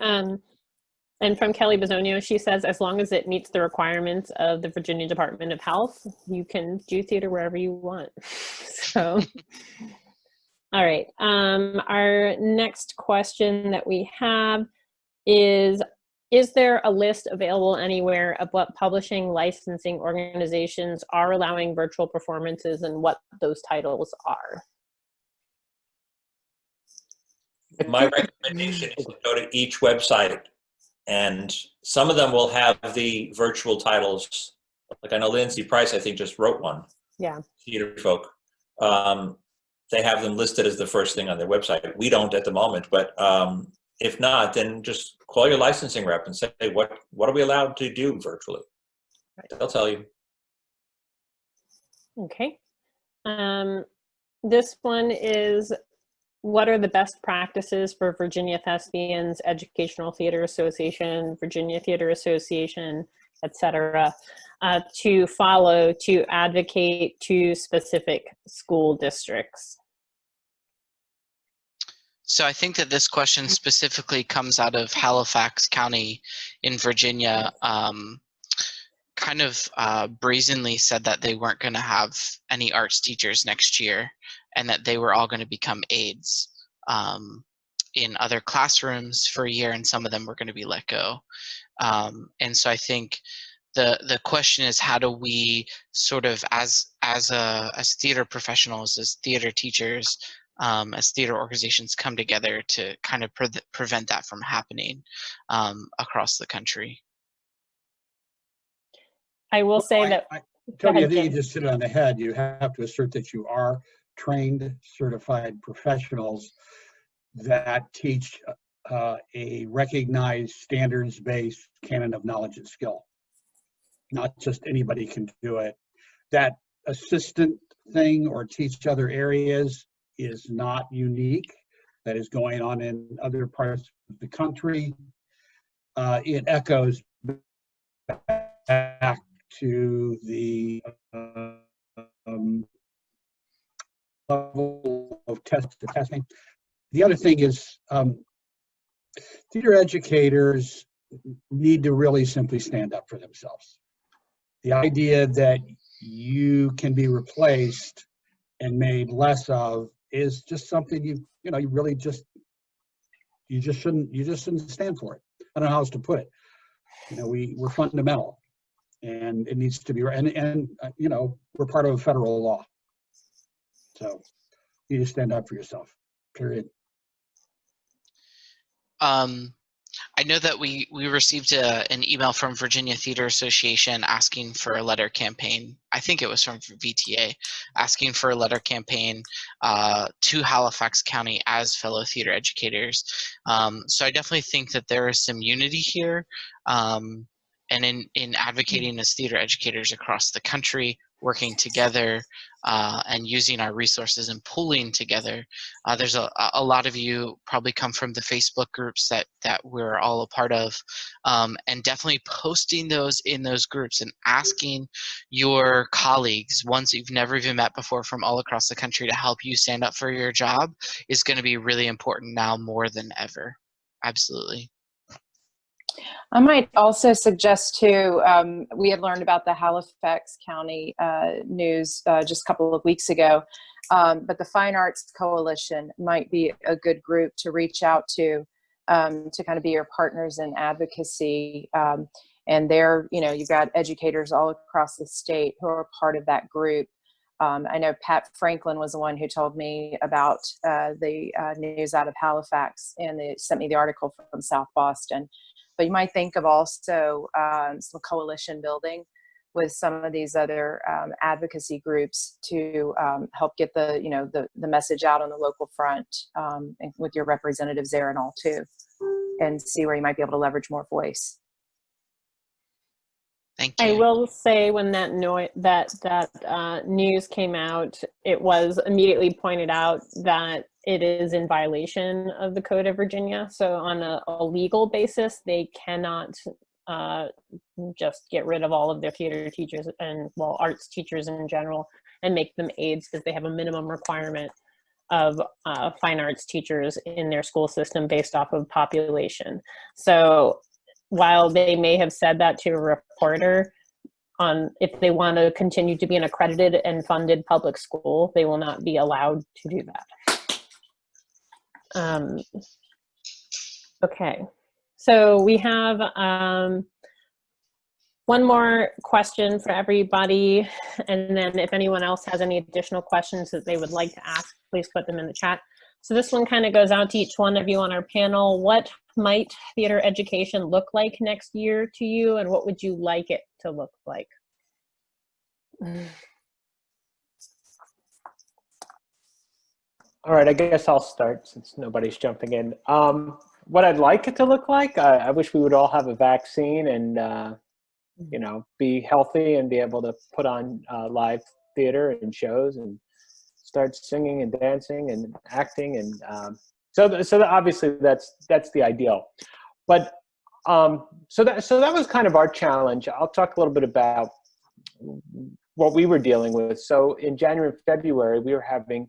And from Kelly Bisogno, she says, as long as it meets the requirements of the Virginia Department of Health, you can do theater wherever you want. So, all right. Our next question that we have is there a list available anywhere of what publishing licensing organizations are allowing virtual performances and what those titles are? My recommendation is to go to each website, and some of them will have the virtual titles. Like I know Lindsay Price, I think, just wrote one. Yeah. Theater Folk. They have them listed as the first thing on their website. We don't at the moment, but if not, then just call your licensing rep and say, hey, what are we allowed to do virtually? They'll tell you. Okay. This one is, what are the best practices for Virginia Thespians, Educational Theater Association, Virginia Theater Association, etc., to follow to advocate to specific school districts? So I think that this question specifically comes out of Halifax County in Virginia. Kind of brazenly said that they weren't going to have any arts teachers next year, and that they were all going to become aides in other classrooms for a year, and some of them were going to be let go. And so I think the question is, how do we sort of, as theater professionals, as theater teachers, as theater organizations, come together to kind of prevent that from happening across the country? I will say that. Tony, I think you just hit it on the head. You have to assert that you are trained, certified professionals that teach a recognized standards-based canon of knowledge and skill. Not just anybody can do it. That assistant thing or teach other areas is not unique. That is going on in other parts of the country. It echoes back to the level of testing. The other thing is theater educators need to really simply stand up for themselves. The idea that you can be replaced and made less of is just something you just shouldn't stand for it. I don't know how else to put it. We're fundamental, and it needs to be, and we're part of a federal law. So you need to stand up for yourself, period. I know that we received an email from Virginia Theater Association asking for a letter campaign. I think it was from VTA, asking for a letter campaign to Halifax County as fellow theater educators. So I definitely think that there is some unity here, and in advocating as theater educators across the country, working together and using our resources and pooling together. There's a lot of you probably come from the Facebook groups that we're all a part of, and definitely posting those in those groups and asking your colleagues, ones that you've never even met before from all across the country, to help you stand up for your job is going to be really important now more than ever. Absolutely. I might also suggest too, we had learned about the Halifax County news just a couple of weeks ago, but the Fine Arts Coalition might be a good group to reach out to kind of be your partners in advocacy. And there, you've got educators all across the state who are part of that group. I know Pat Franklin was the one who told me about the news out of Halifax, and they sent me the article from South Boston. But you might think of also some coalition building with some of these other advocacy groups to help get the message out on the local front, and with your representatives there and all too, and see where you might be able to leverage more voice. Thank you. I will say, when that news came out, it was immediately pointed out that it is in violation of the Code of Virginia. So on a legal basis, they cannot just get rid of all of their theater teachers and, well, arts teachers in general and make them aides, because they have a minimum requirement of fine arts teachers in their school system based off of population. So while they may have said that to a reporter, if they want to continue to be an accredited and funded public school, they will not be allowed to do that. Okay, so we have one more question for everybody, and then if anyone else has any additional questions that they would like to ask, please put them in the chat. So this one kind of goes out to each one of you on our panel. What might theater education look like next year to you, and what would you like it to look like? All right, I guess I'll start since nobody's jumping in. What I'd like it to look like, I wish we would all have a vaccine and you know, be healthy and be able to put on live theater and shows and start singing and dancing and acting. And so obviously that's the ideal. But so that was kind of our challenge. I'll talk a little bit about what we were dealing with. So in January and February, we were having,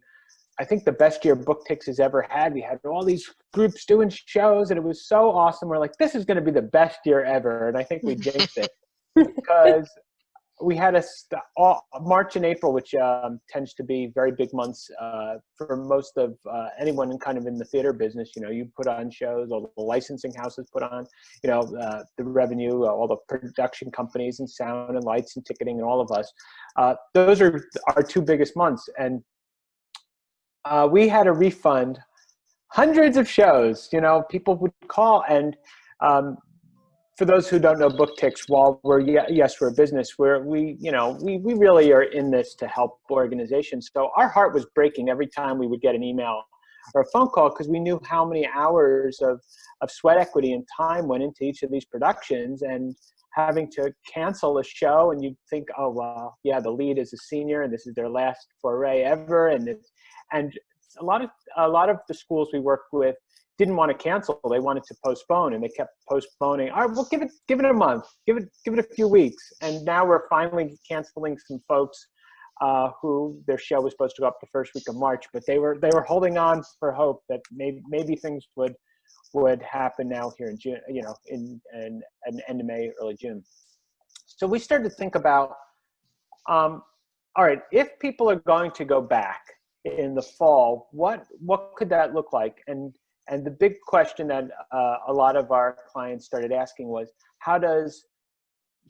I think, the best year Booktix has ever had. We had all these groups doing shows, and it was so awesome. We're like, this is going to be the best year ever. And I think we jinxed it because we had March and April, which tends to be very big months for most of anyone kind of in the theater business. You know, you put on shows, all the licensing houses put on, you know, the revenue, all the production companies and sound and lights and ticketing and all of us. Those are our two biggest months. And we had to refund hundreds of shows. You know, people would call, and for those who don't know Booktix, while we're a business, we really are in this to help organizations. So our heart was breaking every time we would get an email or a phone call, because we knew how many hours of sweat equity and time went into each of these productions, and having to cancel a show, and you'd think, oh well, yeah, the lead is a senior and this is their last foray ever, and a lot of the schools we worked with didn't want to cancel. They wanted to postpone, and they kept postponing. All right, we'll give it a month, give it a few weeks. And now we're finally canceling some folks who their show was supposed to go up the first week of March, but they were holding on for hope that maybe things would happen now here in June, you know, in end of May, early June. So we started to think about, all right, if people are going to go back in the fall, what could that look like? And the big question that a lot of our clients started asking was, how does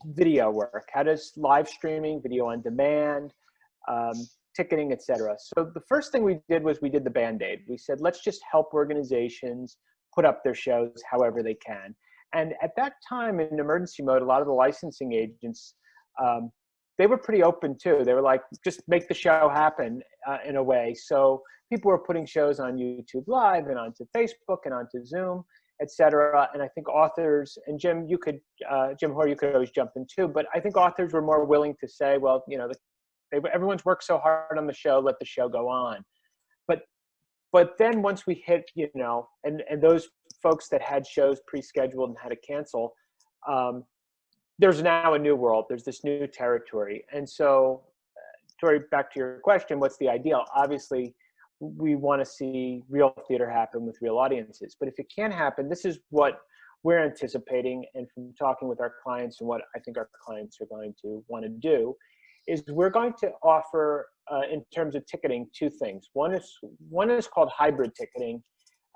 video work? How does live streaming, video on demand, ticketing, etc.? So the first thing we did was we did the Band-Aid. We said, let's just help organizations put up their shows however they can. And at that time, in emergency mode, a lot of the licensing agents, they were pretty open too. They were like, just make the show happen in a way. So people were putting shows on YouTube Live and onto Facebook and onto Zoom, etc. And I think authors, and Jim Hoare, you could always jump in too, but I think authors were more willing to say, well, you know, everyone's worked so hard on the show, let the show go on. But then once we hit, you know, and those folks that had shows pre-scheduled and had to cancel, there's now a new world. There's this new territory. And so, Tori, back to your question, what's the ideal? Obviously, we want to see real theater happen with real audiences. But if it can't happen, this is what we're anticipating. And from talking with our clients and what I think our clients are going to want to do, is we're going to offer, in terms of ticketing, two things. One is called hybrid ticketing.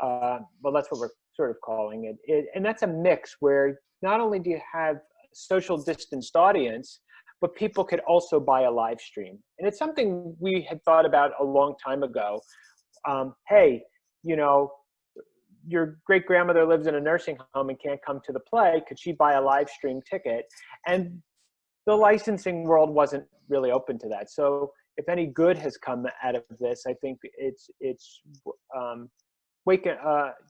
Well, that's what we're sort of calling it. And that's a mix where not only do you have social distanced audience, but people could also buy a live stream. And it's something we had thought about a long time ago. Hey, you know, your great grandmother lives in a nursing home and can't come to the play. Could she buy a live stream ticket? And the licensing world wasn't really open to that. So if any good has come out of this, I think it's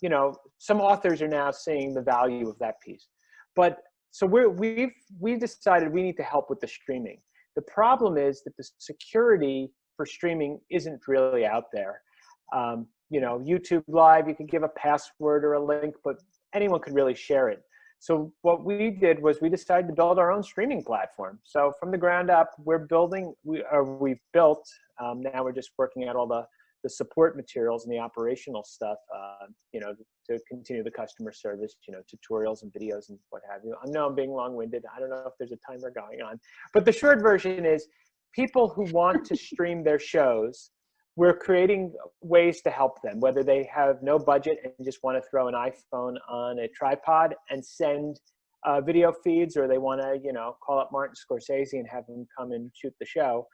you know, some authors are now seeing the value of that piece. But so we've decided we need to help with the streaming. The problem is that the security for streaming isn't really out there. You know, YouTube Live, you can give a password or a link, but anyone could really share it. So what we did was we decided to build our own streaming platform. So from the ground up, we've built, now we're just working out all the support materials and the operational stuff, you know, to continue the customer service, you know, tutorials and videos and what have you. I know I'm being long-winded. I don't know if there's a timer going on, but the short version is people who want to stream their shows, we're creating ways to help them, whether they have no budget and just want to throw an iPhone on a tripod and send video feeds, or they want to, you know, call up Martin Scorsese and have him come and shoot the show.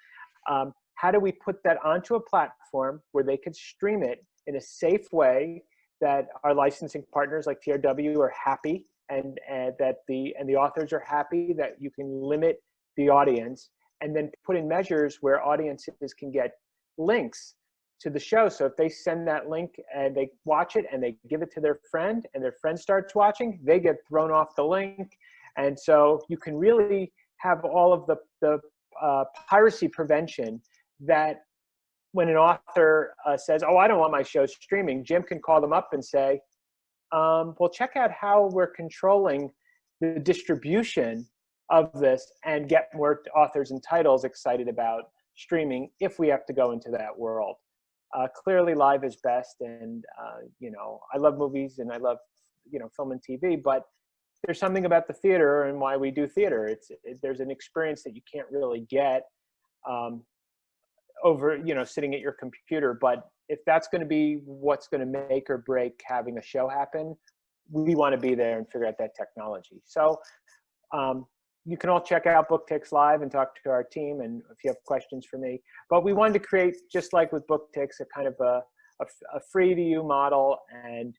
How do we put that onto a platform where they could stream it in a safe way that our licensing partners like TRW are happy, and that the authors are happy, that you can limit the audience, and then put in measures where audiences can get links to the show. So if they send that link and they watch it and they give it to their friend and their friend starts watching, they get thrown off the link And so you can really have all of the piracy prevention that when an author says, oh, I don't want my show streaming, Jim can call them up and say, well, check out how we're controlling the distribution of this and get more authors and titles excited about streaming if we have to go into that world. Clearly live is best, and you know, I love movies and I love, you know, film and TV, but there's something about the theater and why we do theater. There's an experience that you can't really get over, you know, sitting at your computer. But if that's going to be what's going to make or break having a show happen, we want to be there and figure out that technology. So you can all check out Booktix Live and talk to our team, and if you have questions for me. But we wanted to create, just like with Booktix, a kind of a free-to-you model, and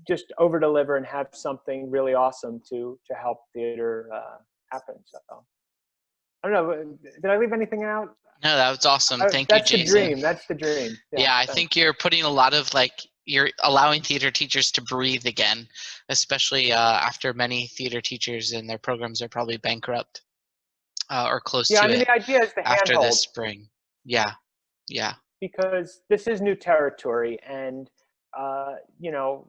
just over-deliver and have something really awesome to help theater happen. So I don't know, did I leave anything out? No, that was awesome. Thank you, Jason. That's the dream. That's the dream. Yeah, I think you're putting a lot of, like, you're allowing theater teachers to breathe again, especially after many theater teachers and their programs are probably bankrupt or close to I mean, it the idea is the after handhold. this spring. Yeah, yeah. Because this is new territory, and you know,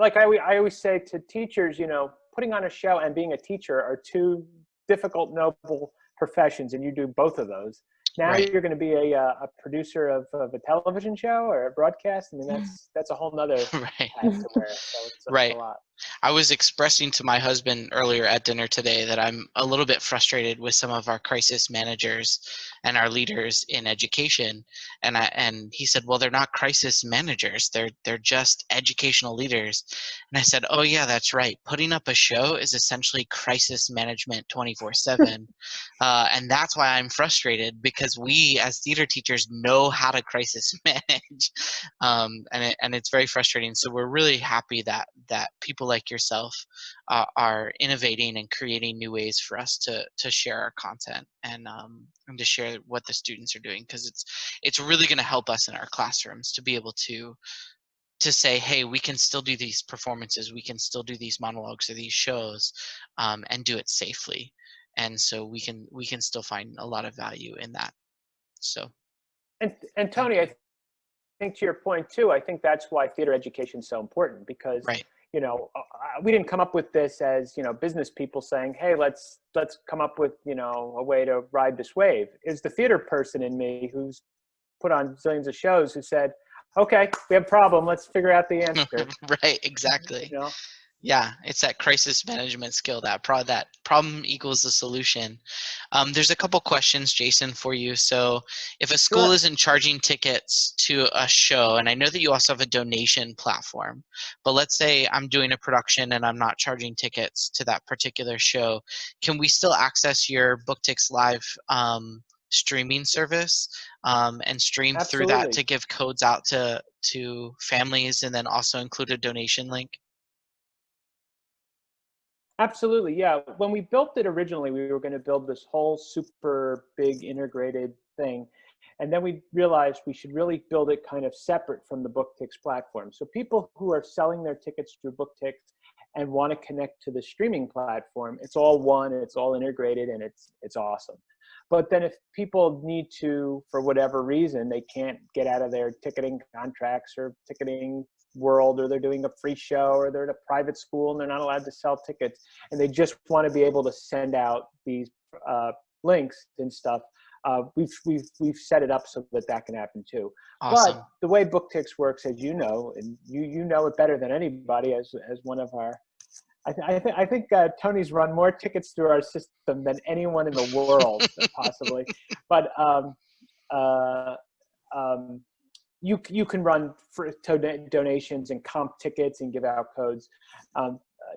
I always say to teachers, you know, putting on a show and being a teacher are two difficult, noble professions, and you do both of those. Now Right. you're going to be a producer of a television show or a broadcast. I mean, that's a whole nother Right. hat to wear. So it's Right. a lot. I was expressing to my husband earlier at dinner today that I'm a little bit frustrated with some of our crisis managers and our leaders in education. And he said, well, they're not crisis managers. They're just educational leaders. And I said, oh yeah, that's right. Putting up a show is essentially crisis management 24/7. And that's why I'm frustrated, because we as theater teachers know how to crisis manage. And it's very frustrating. So we're really happy that people like yourself are innovating and creating new ways for us to share our content and to share what the students are doing, because it's really going to help us in our classrooms to be able to say, hey, we can still do these performances, we can still do these monologues or these shows, and do it safely. And so we can still find a lot of value in that. So. And Tony, I think to your point too, I think that's why theater education is so important, because right. You know, we didn't come up with this as, you know, business people saying, hey, let's come up with, you know, a way to ride this wave. It's the theater person in me who's put on zillions of shows who said, okay, we have a problem, let's figure out the answer. Right, exactly. You know? Yeah, it's that crisis management skill, that problem equals the solution. There's a couple questions, Jason, for you. So if a school Sure. isn't charging tickets to a show, and I know that you also have a donation platform, but let's say I'm doing a production and I'm not charging tickets to that particular show, can we still access your Booktix Live streaming service and stream through that Absolutely. to give codes out to families, and then also include a donation link? Absolutely, yeah. When we built it originally, we were going to build this whole super big integrated thing. And then we realized we should really build it kind of separate from the Booktix platform. So people who are selling their tickets through Booktix and want to connect to the streaming platform, it's all one, it's all integrated, and it's awesome. But then if people need to, for whatever reason, they can't get out of their ticketing contracts or ticketing world, or they're doing a free show, or they're at a private school and they're not allowed to sell tickets, and they just want to be able to send out these links and stuff, we've set it up so that can happen too. Awesome. But the way Booktix works, as you know, and you know it better than anybody, as one of our, I think Tony's run more tickets through our system than anyone in the world, possibly. But you can run for donations and comp tickets and give out codes.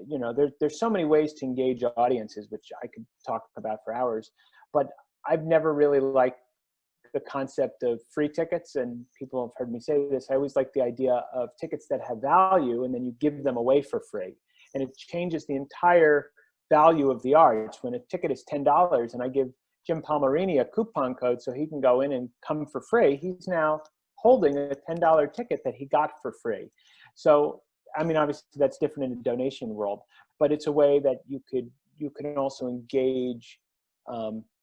You know, there's so many ways to engage audiences, which I could talk about for hours. But I've never really liked the concept of free tickets, and people have heard me say this. I always like the idea of tickets that have value, and then you give them away for free. And it changes the entire value of the arts. When a ticket is $10 and I give Jim Palmarini a coupon code so he can go in and come for free, he's now holding a $10 ticket that he got for free. So, I mean, obviously that's different in the donation world, but it's a way that you could you can also engage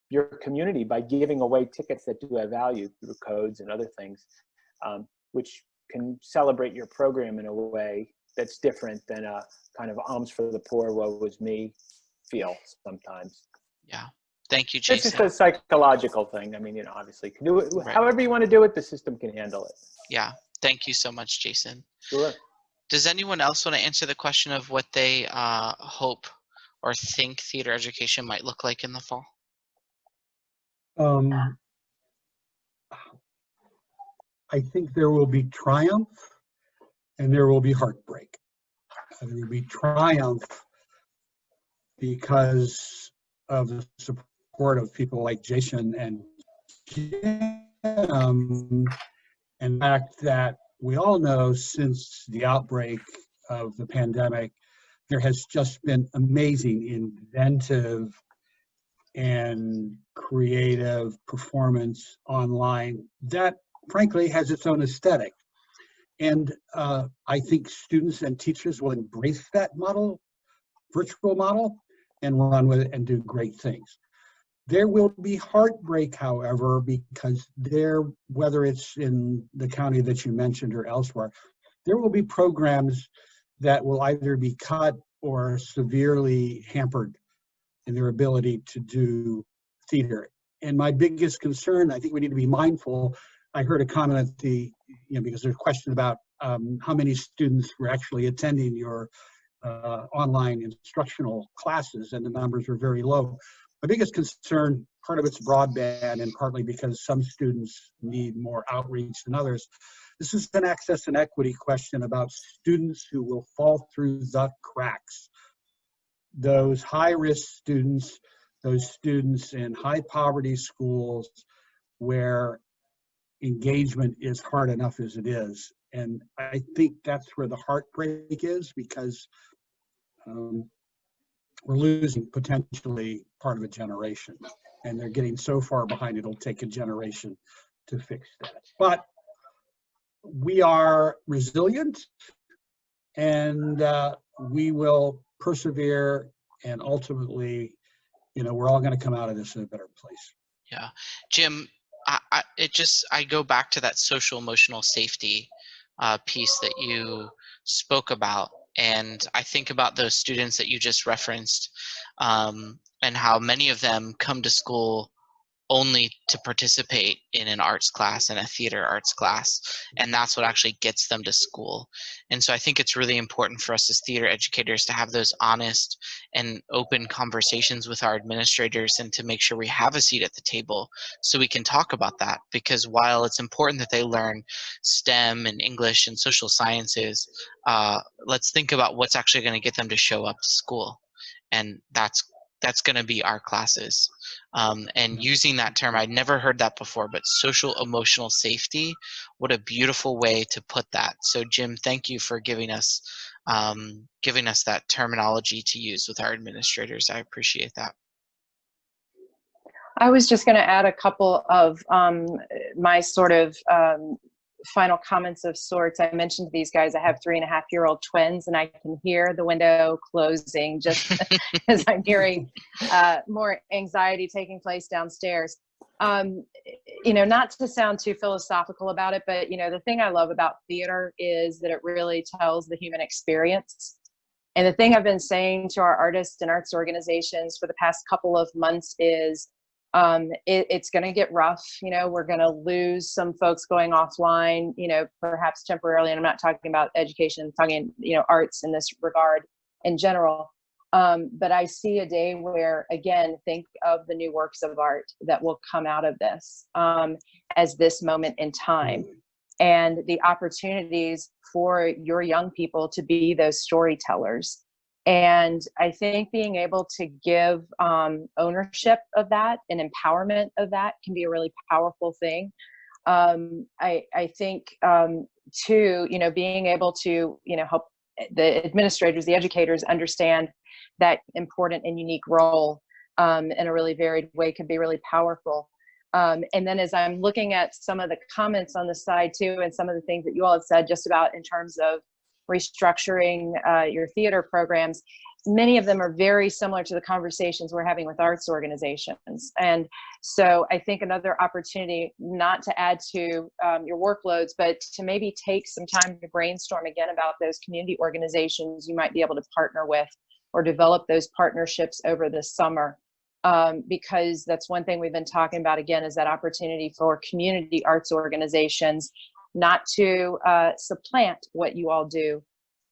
your community by giving away tickets that do have value through codes and other things, which can celebrate your program in a way that's different than a kind of alms for the poor, woe was me feel sometimes. Yeah. Thank you, Jason. It's just a psychological thing. I mean, you know, obviously, you can do it Right. however you want to do it. The system can handle it. Yeah. Thank you so much, Jason. Sure. Does anyone else want to answer the question of what they hope or think theater education might look like in the fall? I think there will be triumph and there will be heartbreak. There will be triumph because of the support of people like Jason and Jim, and the fact that we all know since the outbreak of the pandemic, there has just been amazing, inventive, and creative performance online that frankly has its own aesthetic. And I think students and teachers will embrace that model, virtual model, and run with it and do great things. There will be heartbreak, however, because whether it's in the county that you mentioned or elsewhere, there will be programs that will either be cut or severely hampered in their ability to do theater. And my biggest concern, I think we need to be mindful. I heard a comment at because there's a question about how many students were actually attending your online instructional classes, and the numbers were very low. My biggest concern, part of it's broadband and partly because some students need more outreach than others. This is an access and equity question about students who will fall through the cracks. Those high-risk students, those students in high poverty schools where engagement is hard enough as it is. And I think that's where the heartbreak is, because we're losing potentially part of a generation, and they're getting so far behind it'll take a generation to fix that. But we are resilient, and we will persevere, and ultimately, we're all going to come out of this in a better place. Yeah, Jim, I go back to that social emotional safety piece that you spoke about, and I think about those students that you just referenced, and how many of them come to school only to participate in an arts class and a theater arts class, and that's what actually gets them to school. And so I think it's really important for us as theater educators to have those honest and open conversations with our administrators, and to make sure we have a seat at the table so we can talk about that. Because while it's important that they learn STEM and English and social sciences, let's think about what's actually going to get them to show up to school, and that's going to be our classes. And using that term, I'd never heard that before, but social emotional safety, what a beautiful way to put that. So Jim, thank you for giving us that terminology to use with our administrators. I appreciate that. I was just going to add a couple of my sort of final comments of sorts. I mentioned to these guys, I have 3.5-year-old twins, and I can hear the window closing just as I'm hearing more anxiety taking place downstairs. Not to sound too philosophical about it, but the thing I love about theater is that it really tells the human experience. And the thing I've been saying to our artists and arts organizations for the past couple of months is it's going to get rough. We're going to lose some folks going offline, perhaps temporarily. And I'm not talking about education, I'm talking, arts in this regard in general. But I see a day where, again, think of the new works of art that will come out of this as this moment in time, and the opportunities for your young people to be those storytellers. And I think being able to give ownership of that and empowerment of that can be a really powerful thing. I think too, being able to, help the administrators, the educators understand that important and unique role in a really varied way can be really powerful. And then as I'm looking at some of the comments on the side too, and some of the things that you all have said just about in terms of restructuring your theater programs, many of them are very similar to the conversations we're having with arts organizations. And so I think another opportunity, not to add to your workloads, but to maybe take some time to brainstorm again about those community organizations you might be able to partner with or develop those partnerships over the summer. Because that's one thing we've been talking about again, is that opportunity for community arts organizations, not to supplant what you all do,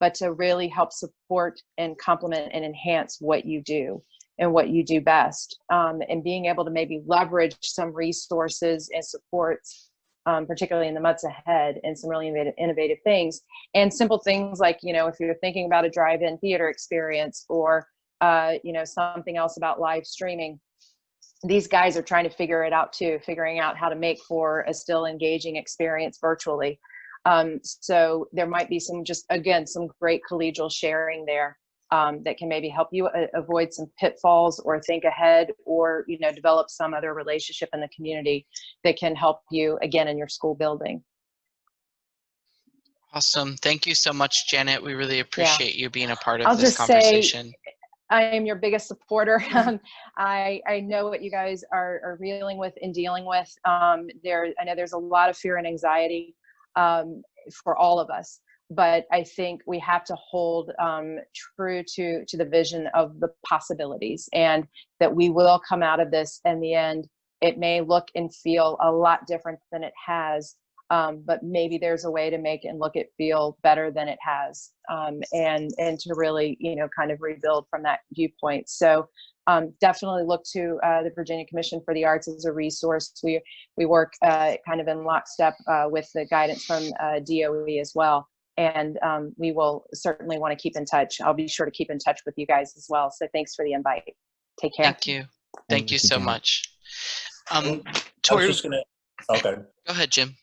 but to really help support and complement and enhance what you do and what you do best. And being able to maybe leverage some resources and supports, particularly in the months ahead, and some really innovative things. And simple things like, you know, if you're thinking about a drive-in theater experience, or, you know, something else about live streaming, these guys are trying to figure it out too, figuring out how to make for a still engaging experience virtually. So there might be some, just again, some great collegial sharing there, that can maybe help you avoid some pitfalls, or think ahead, or, you know, develop some other relationship in the community that can help you again in your school building. Awesome. Thank you so much, Janet. We really appreciate you being a part of I'll this just conversation. say, I am your biggest supporter. I know what you guys are dealing with and dealing with. I know there's a lot of fear and anxiety for all of us, but I think we have to hold true to the vision of the possibilities, and that we will come out of this in the end. It may look and feel a lot different than it has, but maybe there's a way to make it look and feel better than it has, and to really, you know, kind of rebuild from that viewpoint. So definitely look to the Virginia Commission for the Arts as a resource. We work kind of in lockstep with the guidance from DOE as well. And we will certainly want to keep in touch. I'll be sure to keep in touch with you guys as well. So thanks for the invite. Take care. Thank you. Thank you so much. Tori, I was just gonna, okay. Go ahead, Jim.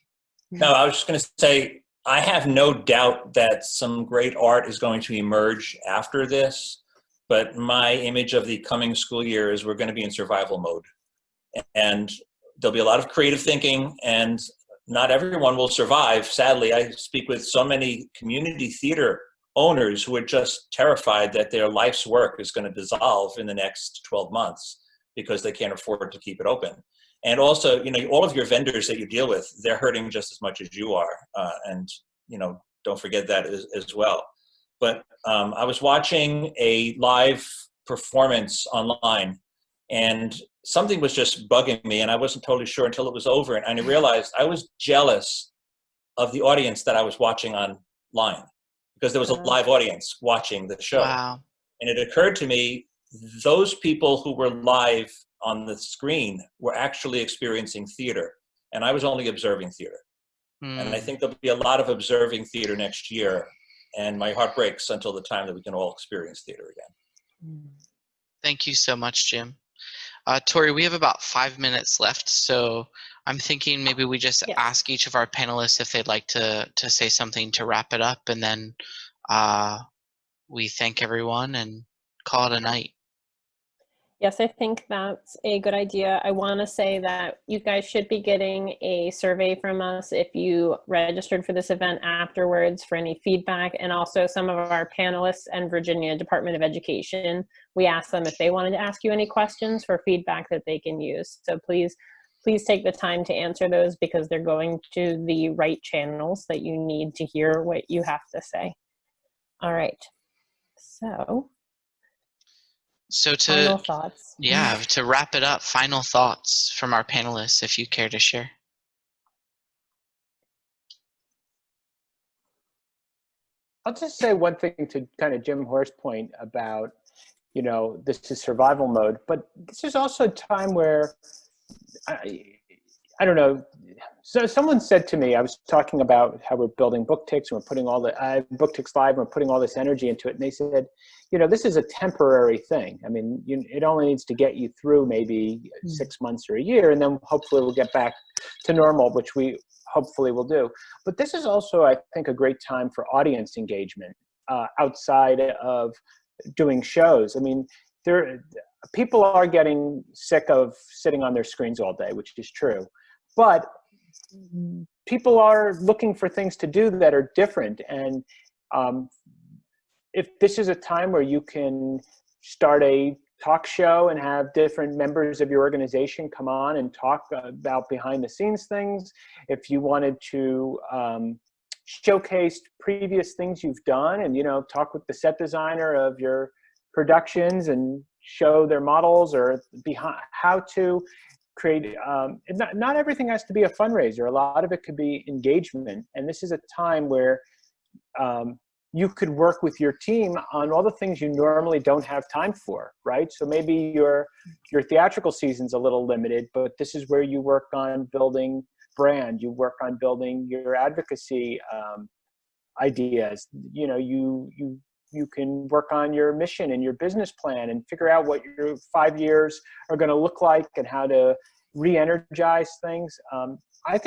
No, I was just going to say, I have no doubt that some great art is going to emerge after this, but my image of the coming school year is we're going to be in survival mode. And there'll be a lot of creative thinking, and not everyone will survive. Sadly, I speak with so many community theater owners who are just terrified that their life's work is going to dissolve in the next 12 months because they can't afford to keep it open. And also, you know, all of your vendors that you deal with, they're hurting just as much as you are. And, you know, don't forget that as well. But I was watching a live performance online, and something was just bugging me, and I wasn't totally sure until it was over. And I realized I was jealous of the audience that I was watching online, because there was a live audience watching the show. Wow. And it occurred to me, those people who were live on the screen were actually experiencing theater, and I was only observing theater. And I think there'll be a lot of observing theater next year, and my heart breaks until the time that we can all experience theater again. Thank you so much, Jim. Tori, we have about 5 minutes left, so I'm thinking maybe we just ask each of our panelists if they'd like to say something to wrap it up, and then we thank everyone and call it a night. Yes, I think that's a good idea. I want to say that you guys should be getting a survey from us if you registered for this event afterwards for any feedback, and also some of our panelists and Virginia Department of Education. We asked them if they wanted to ask you any questions for feedback that they can use. So please take the time to answer those, because they're going to the right channels that you need to hear what you have to say. All right. So final thoughts. Yeah, to wrap it up, final thoughts from our panelists, if you care to share. I'll just say one thing to kind of Jim Hoare's point about, you know, this is survival mode, but this is also a time where, I don't know, so someone said to me, I was talking about how we're building Booktix and we're putting all the, Booktix Live, and we're putting all this energy into it, and they said, you know, this is a temporary thing. I mean, it only needs to get you through maybe 6 months or a year, and then hopefully we'll get back to normal, which we hopefully will do. But this is also, I think, a great time for audience engagement outside of doing shows. I mean, people are getting sick of sitting on their screens all day, which is true. But people are looking for things to do that are different. And if this is a time where you can start a talk show and have different members of your organization come on and talk about behind the scenes things, if you wanted to showcase previous things you've done and, talk with the set designer of your productions and show their models or behind how to create, not everything has to be a fundraiser. A lot of it could be engagement. And this is a time where you could work with your team on all the things you normally don't have time for, right? So maybe your theatrical season's a little limited, but this is where you work on building brand, you work on building your advocacy ideas. You can work on your mission and your business plan and figure out what your 5 years are going to look like and how to re-energize things. I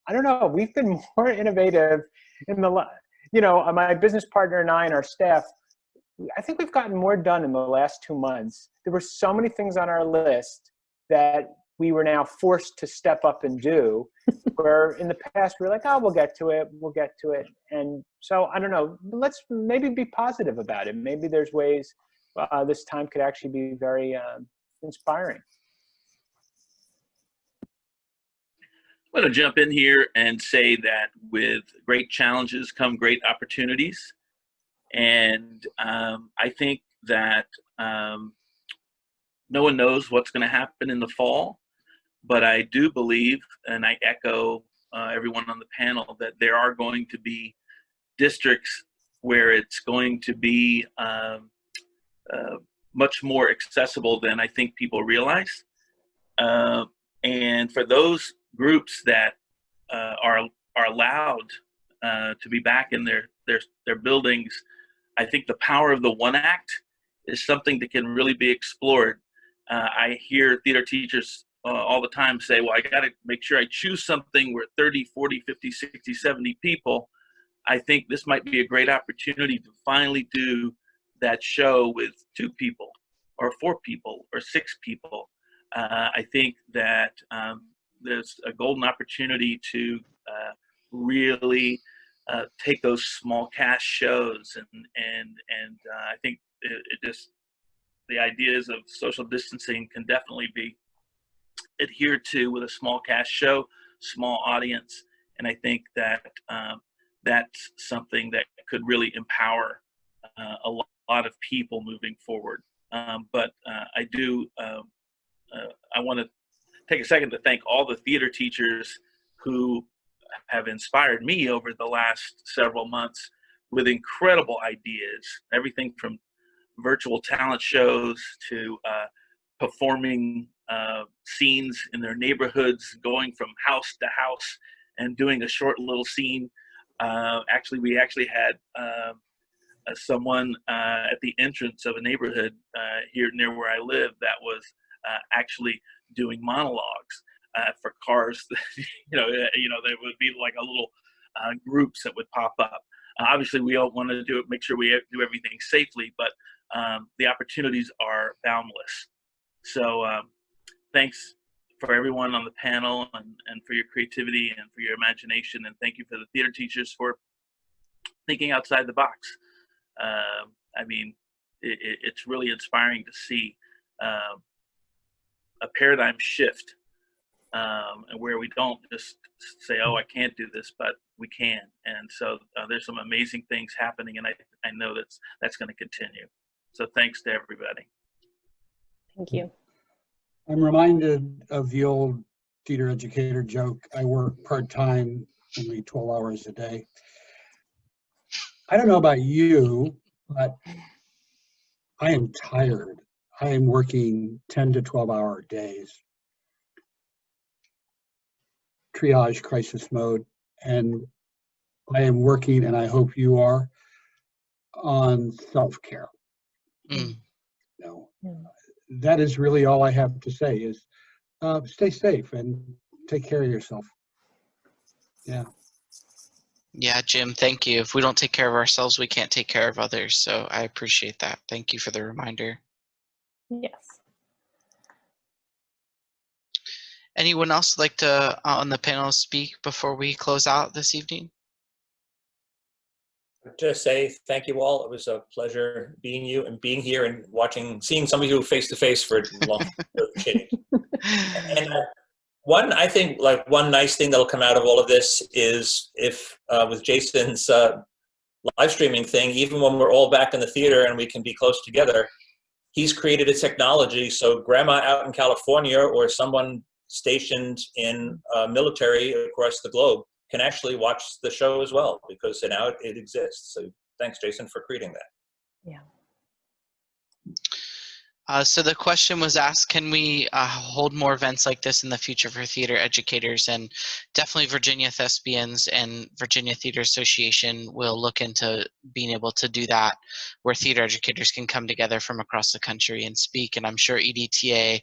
don't know, we've been more innovative in my business partner and I and our staff, I think we've gotten more done in the last 2 months. There were so many things on our list that we were now forced to step up and do, where in the past we were like, we'll get to it. And so, I don't know, let's maybe be positive about it. Maybe there's ways this time could actually be very inspiring. I'm going to jump in here and say that with great challenges come great opportunities. And I think that no one knows what's going to happen in the fall, but I do believe, and I echo everyone on the panel, that there are going to be districts where it's going to be much more accessible than I think people realize. And for those groups that are allowed to be back in their buildings, I think the power of the One Act is something that can really be explored. I hear theater teachers all the time say, well, I got to make sure I choose something where 30, 40, 50, 60, 70 people. I think this might be a great opportunity to finally do that show with 2 people or 4 people or 6 people. I think that there's a golden opportunity to really take those small cast shows and I think it just, the ideas of social distancing can definitely be adhered to with a small cast show, small audience, and I think that that's something that could really empower a lot of people moving forward. But I do, I want to take a second to thank all the theater teachers who have inspired me over the last several months with incredible ideas, everything from virtual talent shows to performing scenes in their neighborhoods, going from house to house and doing a short little scene. We actually had someone at the entrance of a neighborhood here near where I live that was actually doing monologues for cars. There would be like a little groups that would pop up. Obviously, we all want to make sure we do everything safely, but the opportunities are boundless. So thanks for everyone on the panel and for your creativity and for your imagination. And thank you for the theater teachers for thinking outside the box. It's really inspiring to see a paradigm shift and where we don't just say, oh, I can't do this, but we can. And so there's some amazing things happening, and I know that's going to continue. So thanks to everybody. Thank you. I'm reminded of the old theater educator joke. I work part-time, only 12 hours a day. I don't know about you, but I am tired. I am working 10 to 12-hour days. Triage crisis mode, and I am working, and I hope you are, on self-care. That is really all I have to say is stay safe and take care of yourself. Yeah, Jim, thank you. If we don't take care of ourselves, we can't take care of others. So I appreciate that. Thank you for the reminder. Yes. Anyone else like to on the panel speak before we close out this evening? To say thank you all. It was a pleasure being here and seeing some of you face to face for a long time. And one nice thing that'll come out of all of this is if with Jason's live streaming thing, even when we're all back in the theater and we can be close together, he's created a technology so grandma out in California or someone stationed in military across the globe can actually watch the show as well, because now it exists. So thanks, Jason, for creating that. Yeah. So the question was asked, can we hold more events like this in the future for theater educators? And definitely Virginia Thespians and Virginia Theater Association will look into being able to do that, where theater educators can come together from across the country and speak. And I'm sure EDTA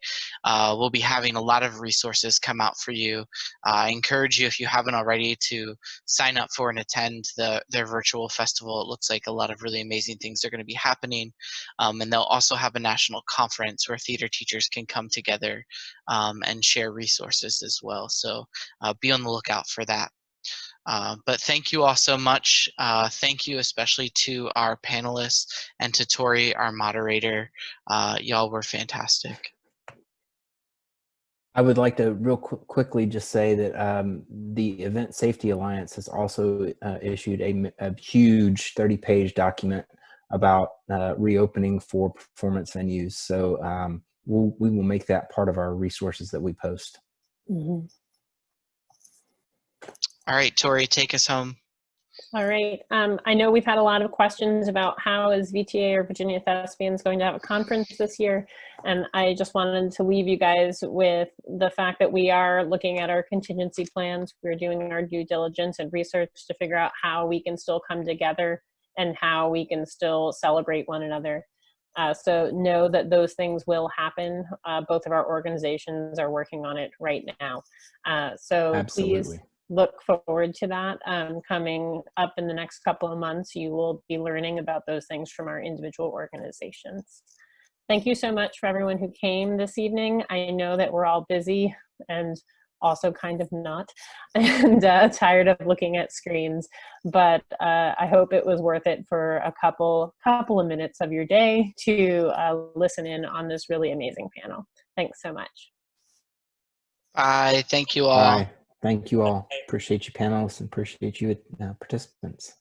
will be having a lot of resources come out for you. I encourage you, if you haven't already, to sign up for and attend their virtual festival. It looks like a lot of really amazing things are going to be happening. And they'll also have a national conference where theater teachers can come together and share resources as well. So be on the lookout for that. But thank you all so much. Thank you especially to our panelists and to Tori, our moderator. Y'all were fantastic. I would like to real quickly just say that the Event Safety Alliance has also issued a huge 30-page document about reopening for performance venues. So we will make that part of our resources that we post. Mm-hmm. All right, Tori, take us home. All right. I know we've had a lot of questions about how is VTA or Virginia Thespians going to have a conference this year. And I just wanted to leave you guys with the fact that we are looking at our contingency plans. We're doing our due diligence and research to figure out how we can still come together and how we can still celebrate one another. So know that those things will happen. Both of our organizations are working on it right now. So Absolutely. Please look forward to that. Coming up in the next couple of months, you will be learning about those things from our individual organizations. Thank you so much for everyone who came this evening. I know that we're all busy and also kind of not, and tired of looking at screens, but I hope it was worth it for a couple of minutes of your day to listen in on this really amazing panel. Thanks so much. Bye. Thank you all. Bye. Thank you all. Appreciate you panelists and appreciate you participants.